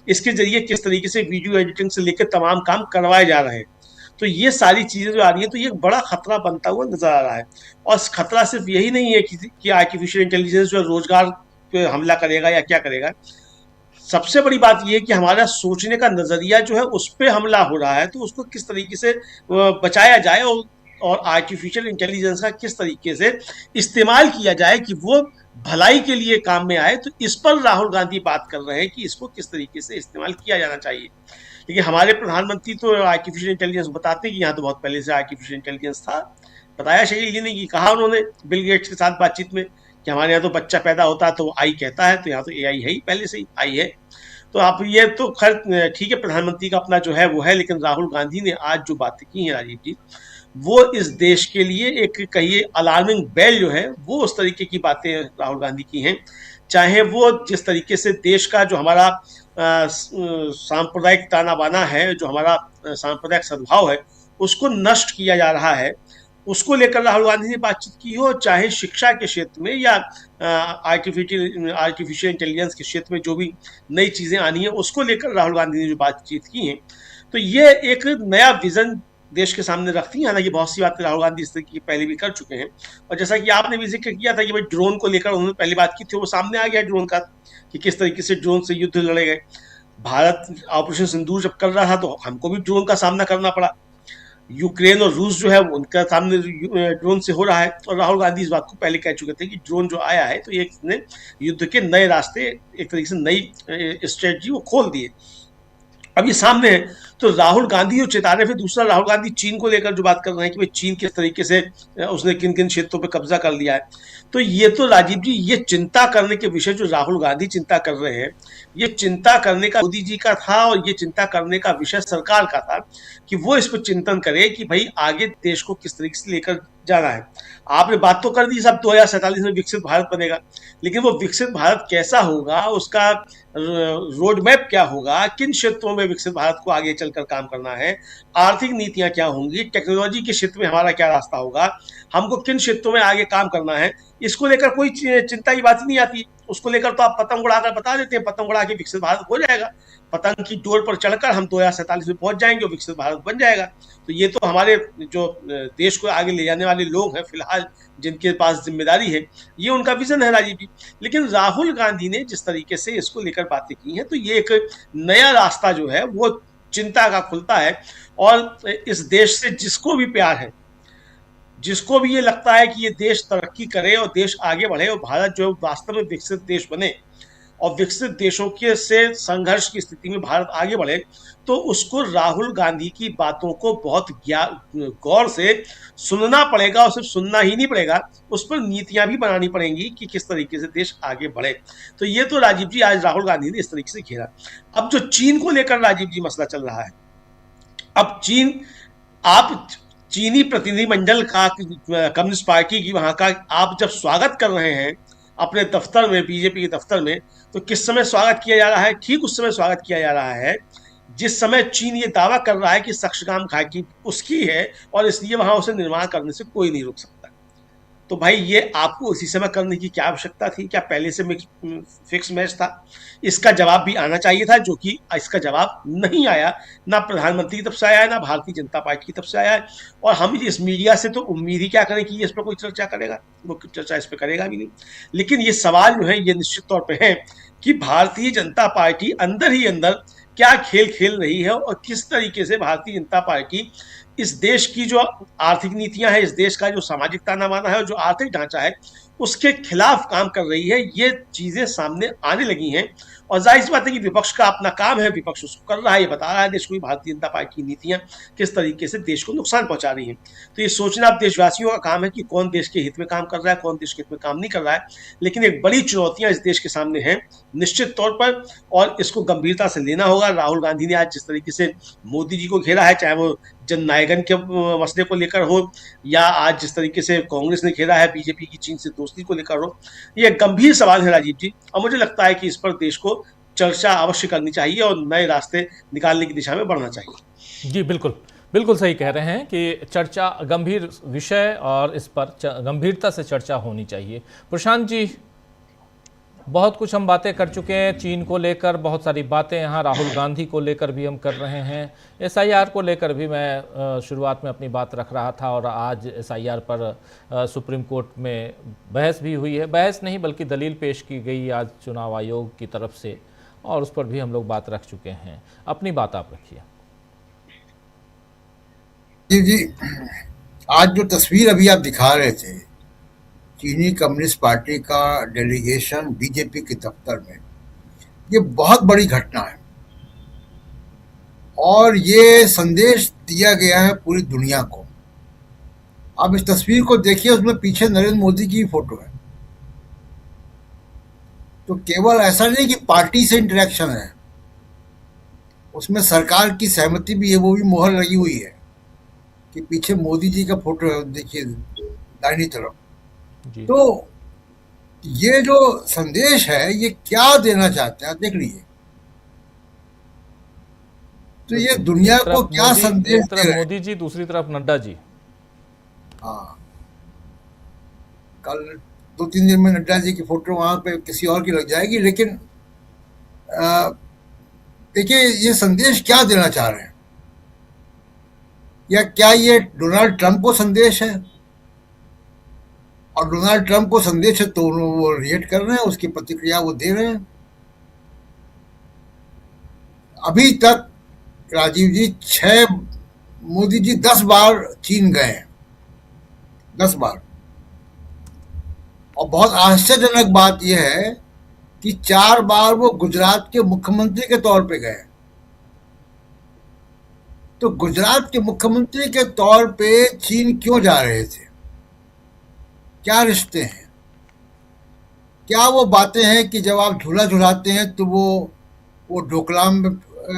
इसके जरिए किस तरीके से वीडियो एडिटिंग से लेकर तमाम काम करवाए जा रहे हैं। तो ये सारी चीज़ें जो आ रही हैं, तो ये बड़ा खतरा बनता हुआ नजर आ रहा है। और खतरा सिर्फ यही नहीं है कि आर्टिफिशियल इंटेलिजेंस जो रोजगार पे हमला करेगा या क्या करेगा। सबसे बड़ी बात यह है कि हमारा सोचने का नजरिया जो है उस पर हमला हो रहा है, तो उसको किस तरीके से बचाया जाए, और आर्टिफिशियल इंटेलिजेंस का किस तरीके से इस्तेमाल किया जाए कि वो भलाई के लिए काम में आए। तो इस पर राहुल गांधी बात कर रहे हैं कि इसको किस तरीके से इस्तेमाल किया जाना चाहिए। लेकिन हमारे प्रधानमंत्री तो आर्टिफिशियल इंटेलिजेंस बताते हैं कि यहाँ तो बहुत पहले से आर्टिफिशियल इंटेलिजेंस था, बताया शैली ने कि कहा उन्होंने बिल गेट्स के साथ बातचीत में कि हमारे यहाँ तो बच्चा पैदा होता है तो आई कहता है, तो यहाँ तो एआई है ही, पहले से ही आई है। तो आप ये तो खैर ठीक है, प्रधानमंत्री का अपना जो है वो है, लेकिन राहुल गांधी ने आज जो बातें की हैं राजीव जी, वो इस देश के लिए एक कहिए अलार्मिंग बेल जो है, वो उस तरीके की बातें राहुल गांधी की हैं। चाहे वो जिस तरीके से देश का जो हमारा सांप्रदायिक ताना बाना है, जो हमारा सांप्रदायिक सद्भाव है, उसको नष्ट किया जा रहा है, उसको लेकर राहुल गांधी ने बातचीत की हो, चाहे शिक्षा के क्षेत्र में या आर्टिफिशियल इंटेलिजेंस के क्षेत्र में जो भी नई चीज़ें आनी है उसको लेकर राहुल गांधी ने जो बातचीत की है, तो ये एक नया विजन देश के सामने रखती है। हालांकि बहुत सी बातें राहुल गांधी इस तरीके की पहले भी कर चुके हैं, और जैसा कि आपने भी जिक्र किया था कि भाई ड्रोन को लेकर उन्होंने पहली बात की थी, वो सामने आ गया ड्रोन का कि किस तरीके से ड्रोन से युद्ध लड़े गए। भारत ऑपरेशन सिंदूर जब कर रहा था तो हमको भी ड्रोन का सामना करना पड़ा। यूक्रेन और रूस जो है उनका सामने ड्रोन से हो रहा है, और राहुल गांधी इस बात को पहले कह चुके थे कि ड्रोन जो आया है तो ये युद्ध के नए रास्ते, एक तरीके से नई स्ट्रेटजी वो खोल दिए। अब ये सामने है, तो राहुल गांधी जो चेता रहे, फिर दूसरा राहुल गांधी चीन को लेकर जो बात कर रहे हैं कि भाई चीन किस तरीके से उसने किन किन क्षेत्रों पे कब्जा कर लिया है। तो ये तो राजीव जी, ये चिंता करने के विषय जो राहुल गांधी चिंता कर रहे हैं, ये चिंता करने का मोदी जी का था, और ये चिंता करने का विषय सरकार का था कि वो इस पर चिंतन करे कि भाई आगे देश को किस तरीके से लेकर जाना है। आपने बात तो कर दी सब 2047 में विकसित भारत बनेगा, लेकिन वो विकसित भारत कैसा होगा, उसका रोड मैप क्या होगा, किन क्षेत्रों में विकसित भारत को आगे चलकर काम करना है, आर्थिक नीतियां क्या होंगी, टेक्नोलॉजी के क्षेत्र में हमारा क्या रास्ता होगा, हमको किन क्षेत्रों में आगे काम करना है, इसको लेकर कोई चिंता की बात नहीं आती। उसको लेकर तो आप पतंग उड़ाकर बता देते हैं, पतंग उड़ा के विकसित भारत हो जाएगा, पतंग की डोर पर चढ़कर हम 2047 में पहुंच जाएंगे और विकसित भारत बन जाएगा। तो ये तो हमारे जो देश को आगे ले जाने वाले लोग हैं फिलहाल, जिनके पास जिम्मेदारी है, ये उनका विजन है राजीव जी। लेकिन राहुल गांधी ने जिस तरीके से इसको लेकर बातें की हैं, तो ये एक नया रास्ता जो है वो चिंता का खुलता है। और इस देश से जिसको भी प्यार है, जिसको भी ये लगता है कि ये देश तरक्की करे और देश आगे बढ़े और भारत जो वास्तव में विकसित देश बने और विकसित देशों के से संघर्ष की स्थिति में भारत आगे बढ़े, तो उसको राहुल गांधी की बातों को बहुत गौर से सुनना पड़ेगा। और सिर्फ सुनना ही नहीं पड़ेगा, उस पर नीतियां भी बनानी पड़ेंगी कि किस तरीके से देश आगे बढ़े। तो ये तो राजीव जी आज राहुल गांधी ने इस तरीके से घेरा। अब जो चीन को लेकर राजीव जी मसला चल रहा है, अब आप चीनी प्रतिनिधिमंडल का, कम्युनिस्ट पार्टी की वहां का आप जब स्वागत कर रहे हैं अपने दफ्तर में, बीजेपी के दफ्तर में, तो किस समय स्वागत किया जा रहा है? ठीक उस समय स्वागत किया जा रहा है जिस समय चीन ये दावा कर रहा है कि सक्शगाम घाटी उसकी है और इसलिए वहां उसे निर्माण करने से कोई नहीं रोक सकता। तो भाई ये आपको उसी समय करने की क्या आवश्यकता थी? क्या पहले से फिक्स मैच था? इसका जवाब भी आना चाहिए था, जो कि इसका जवाब नहीं आया। ना प्रधानमंत्री की तरफ से आया है, ना भारतीय जनता पार्टी की तरफ से आया है। और हम इस मीडिया से तो उम्मीद ही क्या करें कि ये इस पर कोई चर्चा करेगा? वो चर्चा इस पर करेगा भी नहीं। लेकिन ये सवाल जो है ये निश्चित तौर पर है कि भारतीय जनता पार्टी अंदर ही अंदर क्या खेल खेल रही है और किस तरीके से भारतीय जनता पार्टी इस देश की जो आर्थिक नीतियां हैं, इस देश का जो सामाजिक ताना बाना है और जो आर्थिक ढांचा है, उसके खिलाफ काम कर रही है। ये चीजें सामने आने लगी हैं और जाहिर सी बात है कि विपक्ष का अपना काम है, विपक्ष उसको कर रहा है, ये बता रहा है देश को भारतीय जनता पार्टी की नीतियां किस तरीके से देश को नुकसान पहुंचा रही हैं। तो ये सोचना अब देशवासियों का काम है कि कौन देश के हित में काम कर रहा है, कौन देश के हित में काम नहीं कर रहा है। लेकिन एक बड़ी चुनौतियां इस देश के सामने हैं निश्चित तौर पर, और इसको गंभीरता से लेना होगा। राहुल गांधी ने आज जिस तरीके से मोदी जी को घेरा है, चाहे वो जननायकन के मसले को लेकर हो या आज जिस तरीके से कांग्रेस ने घेरा है बीजेपी की चीन से दोस्ती को लेकर हो, ये गंभीर सवाल है राजीव जी। और मुझे लगता है कि इस पर देश को चर्चा अवश्य करनी चाहिए और नए रास्ते निकालने की दिशा में बढ़ना चाहिए। जी बिल्कुल, बिल्कुल सही कह रहे हैं कि चर्चा गंभीर विषय और इस पर गंभीरता से चर्चा होनी चाहिए। प्रशांत जी, बहुत कुछ हम बातें कर चुके हैं चीन को लेकर, बहुत सारी बातें यहाँ राहुल गांधी को लेकर भी हम कर रहे हैं, एसआईआर को लेकर भी मैं शुरुआत में अपनी बात रख रहा था और आज एसआईआर पर सुप्रीम कोर्ट में बहस भी हुई है। बहस नहीं बल्कि दलील पेश की गई आज चुनाव आयोग की तरफ से और उस पर भी हम लोग बात रख चुके हैं। अपनी बात आप रखिए। जी, आज जो तस्वीर अभी आप दिखा रहे थे चीनी कम्युनिस्ट पार्टी का डेलीगेशन बीजेपी के दफ्तर में, ये बहुत बड़ी घटना है और ये संदेश दिया गया है पूरी दुनिया को। आप इस तस्वीर को देखिए, उसमें पीछे नरेंद्र मोदी की फोटो है। तो केवल ऐसा नहीं कि पार्टी से इंटरेक्शन है, उसमें सरकार की सहमति भी है, वो भी मोहर लगी हुई है कि पीछे मोदी जी का फोटो है, देखिए दाहिनी तरफ। तो ये जो संदेश है ये क्या देना चाहते हैं देख लीजिए। तो ये दुनिया को क्या संदेश दे रहे हैं? मोदी जी, दूसरी तरफ नड्डा जी। हाँ, कल 2-3 दिन में नड्डा जी की फोटो वहां पे किसी और की लग जाएगी। लेकिन देखिए ये संदेश क्या देना चाह रहे हैं, या क्या ये डोनाल्ड ट्रंप को संदेश है? और डोनाल्ड ट्रंप को संदेश है तो वो रिएक्ट कर रहे हैं, उसकी प्रतिक्रिया वो दे रहे हैं। अभी तक राजीव जी मोदी जी 10 बार चीन गए हैं, 10 बार। और बहुत आश्चर्यजनक बात यह है कि 4 बार वो गुजरात के मुख्यमंत्री के तौर पे गए। तो गुजरात के मुख्यमंत्री के तौर पे चीन क्यों जा रहे थे? क्या रिश्ते हैं? क्या वो बातें हैं कि जब आप झूला झुलाते हैं तो वो डोकलाम में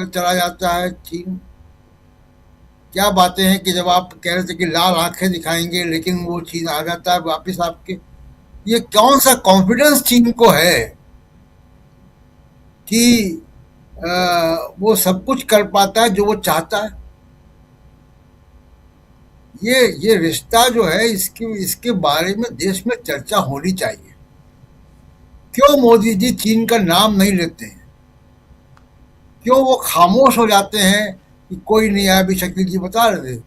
चला जाता है चीन? क्या बातें हैं कि जब आप कह रहे थे कि लाल आंखें दिखाएंगे लेकिन वो चीन आ जाता है वापिस आपके? ये कौन सा कॉन्फिडेंस चीन को है कि वो सब कुछ कर पाता है जो वो चाहता है? ये रिश्ता जो है इसके बारे में देश में चर्चा होनी चाहिए। क्यों मोदी जी चीन का नाम नहीं लेते हैं? क्यों वो खामोश हो जाते हैं कि कोई नहीं आया? अभी शकील जी बता रहे थे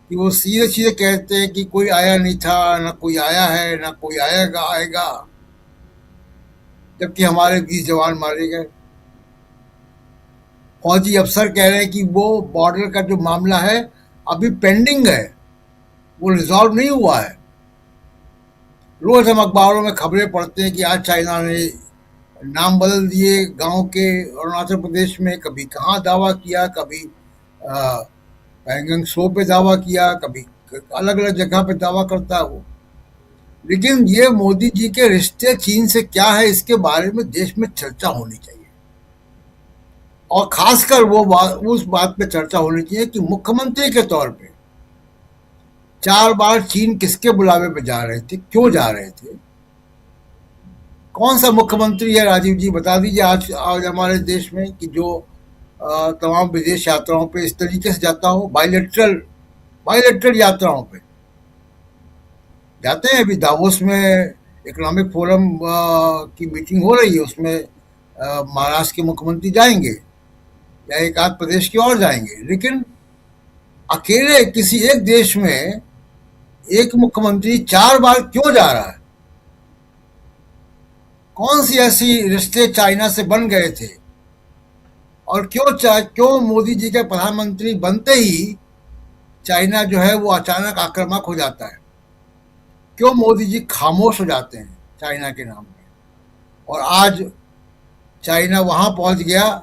कि वो सीधे सीधे कहते हैं कि कोई आया नहीं था, ना कोई आया है, ना कोई आएगा, जबकि हमारे 20 जवान मारे गए। फौजी अफसर कह रहे हैं कि वो बॉर्डर का जो मामला है अभी पेंडिंग है, वो रिजॉल्व नहीं हुआ है। रोज हम अखबारों में खबरें पढ़ते हैं कि आज चाइना ने नाम बदल दिए गांव के अरुणाचल प्रदेश में, कभी कहाँ दावा किया, कभी पैंगोंग त्सो पे दावा किया, कभी अलग अलग जगह पे दावा करता है वो। लेकिन ये मोदी जी के रिश्ते चीन से क्या है, इसके बारे में देश में चर्चा होनी चाहिए। और खासकर उस बात पे चर्चा होनी चाहिए कि मुख्यमंत्री के तौर पे 4 बार चीन किसके बुलावे पे जा रहे थे, क्यों जा रहे थे? कौन सा मुख्यमंत्री है राजीव जी बता दीजिए आज हमारे देश में कि जो तमाम विदेश यात्राओं पे इस तरीके से जाता हो, बायलैटरल यात्राओं पे? जाते हैं। अभी दावोस में इकोनॉमिक फोरम की मीटिंग हो रही है, उसमें महाराष्ट्र के मुख्यमंत्री जाएंगे या एक आध प्रदेश की और जाएंगे, लेकिन अकेले किसी एक देश में एक मुख्यमंत्री 4 बार क्यों जा रहा है? कौन सी ऐसी रिश्ते चाइना से बन गए थे, और क्यों मोदी जी के प्रधानमंत्री बनते ही चाइना जो है वो अचानक आक्रामक हो जाता है? क्यों मोदी जी खामोश हो जाते हैं चाइना के नाम पे? और आज चाइना वहां पहुंच गया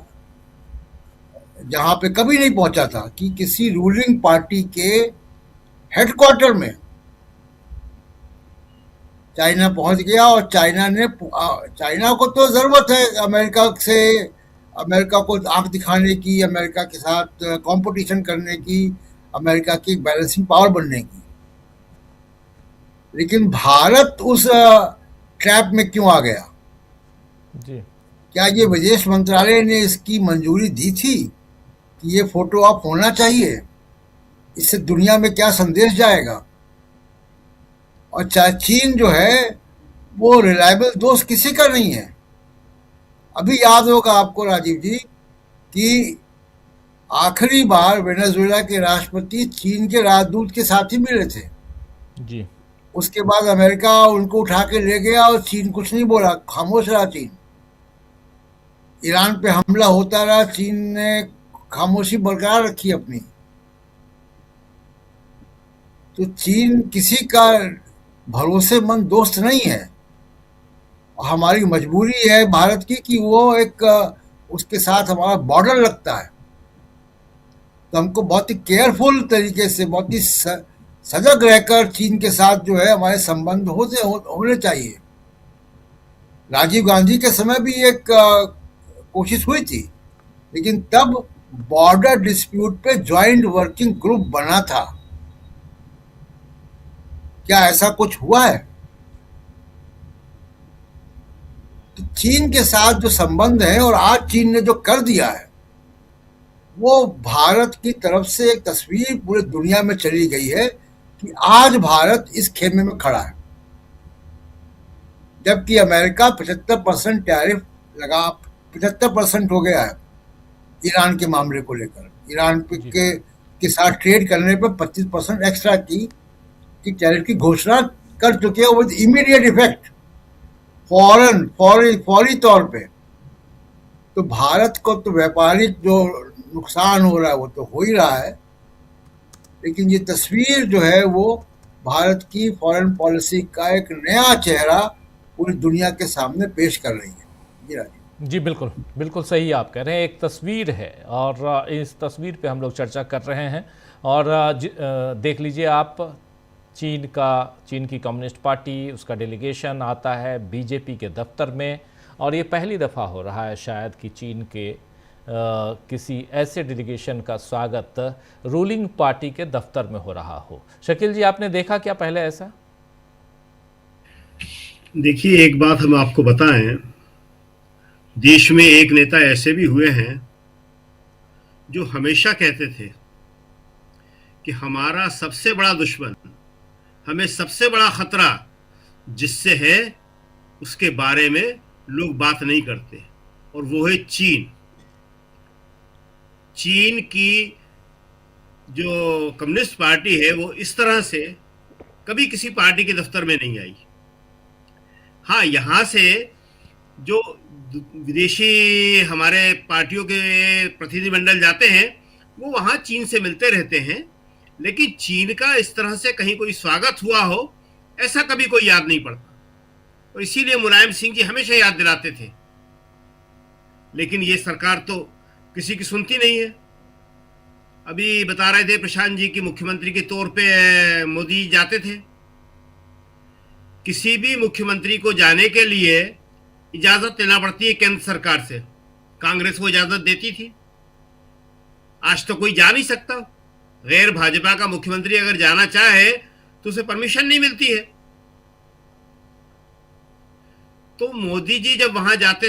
जहां पे कभी नहीं पहुंचा था, कि किसी रूलिंग पार्टी के हेडक्वार्टर में चाइना पहुंच गया। और चाइना को तो जरूरत है अमेरिका को आंख दिखाने की, अमेरिका के साथ कंपटीशन करने की, अमेरिका की बैलेंसिंग पावर बनने की, लेकिन भारत उस ट्रैप में क्यों आ गया? जी। क्या ये विदेश मंत्रालय ने इसकी मंजूरी दी थी कि ये फोटो ऑप होना चाहिए? इससे दुनिया में क्या संदेश जाएगा? और चीन जो है वो रिलायबल दोस्त किसी का नहीं है। अभी याद होगा आपको राजीव जी कि आखिरी बार वेनेजुएला के राष्ट्रपति चीन के राजदूत के साथ ही मिले थे जी। उसके बाद अमेरिका उनको उठा के ले गया और चीन कुछ नहीं बोला, खामोश रहा चीन। ईरान पे हमला होता रहा, चीन ने खामोशी बरकरार रखी अपनी। तो चीन किसी का भरोसेमंद दोस्त नहीं है, और हमारी मजबूरी है भारत की कि वो उसके साथ हमारा बॉर्डर लगता है, तो हमको बहुत ही केयरफुल तरीके से, बहुत ही सजग रहकर चीन के साथ जो है हमारे संबंध होने चाहिए। राजीव गांधी के समय भी एक कोशिश हुई थी, लेकिन तब बॉर्डर डिस्प्यूट पे ज्वाइंट वर्किंग ग्रुप बना था। क्या ऐसा कुछ हुआ है? तो चीन के साथ जो संबंध है, और आज चीन ने जो कर दिया है, वो भारत की तरफ से एक तस्वीर पूरे दुनिया में चली गई है कि आज भारत इस खेमे में खड़ा है, जबकि अमेरिका 75% टैरिफ लगा, 75% हो गया है ईरान के मामले को लेकर। ईरान के साथ ट्रेड करने पर 25% एक्स्ट्रा की टैरिफ की घोषणा कर चुके हैं विद इमीडिएट इफेक्ट, फौरी तौर पे। तो भारत को तो व्यापारिक जो नुकसान हो रहा है वो तो हो ही रहा है, लेकिन ये तस्वीर जो है वो भारत की फॉरेन पॉलिसी का एक नया चेहरा पूरी दुनिया के सामने पेश कर रही है। जी राजीव जी, बिल्कुल बिल्कुल सही आप कह रहे हैं। एक तस्वीर है और इस तस्वीर पे हम लोग चर्चा कर रहे हैं। और देख लीजिए आप, चीन की कम्युनिस्ट पार्टी, उसका डेलीगेशन आता है बीजेपी के दफ्तर में, और ये पहली दफ़ा हो रहा है शायद कि चीन के किसी ऐसे डेलीगेशन का स्वागत रूलिंग पार्टी के दफ्तर में हो रहा हो। शकील जी, आपने देखा क्या पहले ऐसा? देखिए, एक बात हम आपको बताएं, देश में एक नेता ऐसे भी हुए हैं जो हमेशा कहते थे कि हमारा सबसे बड़ा दुश्मन, हमें सबसे बड़ा खतरा जिससे है उसके बारे में लोग बात नहीं करते, और वो है चीन। चीन की जो कम्युनिस्ट पार्टी है वो इस तरह से कभी किसी पार्टी के दफ्तर में नहीं आई। हाँ, यहाँ से जो विदेशी हमारे पार्टियों के प्रतिनिधिमंडल जाते हैं वो वहाँ चीन से मिलते रहते हैं, लेकिन चीन का इस तरह से कहीं कोई स्वागत हुआ हो ऐसा कभी कोई याद नहीं पड़ता, और इसीलिए मुलायम सिंह जी हमेशा याद दिलाते थे। लेकिन ये सरकार तो किसी की सुनती नहीं है। अभी बता रहे थे प्रशांत जी की मुख्यमंत्री के तौर पे मोदी जाते थे। किसी भी मुख्यमंत्री को जाने के लिए इजाजत लेना पड़ती है केंद्र सरकार से। कांग्रेस को इजाजत देती थी, आज तो कोई जा नहीं सकता। गैर भाजपा का मुख्यमंत्री अगर जाना चाहे तो उसे परमिशन नहीं मिलती है। तो मोदी जी जब वहां जाते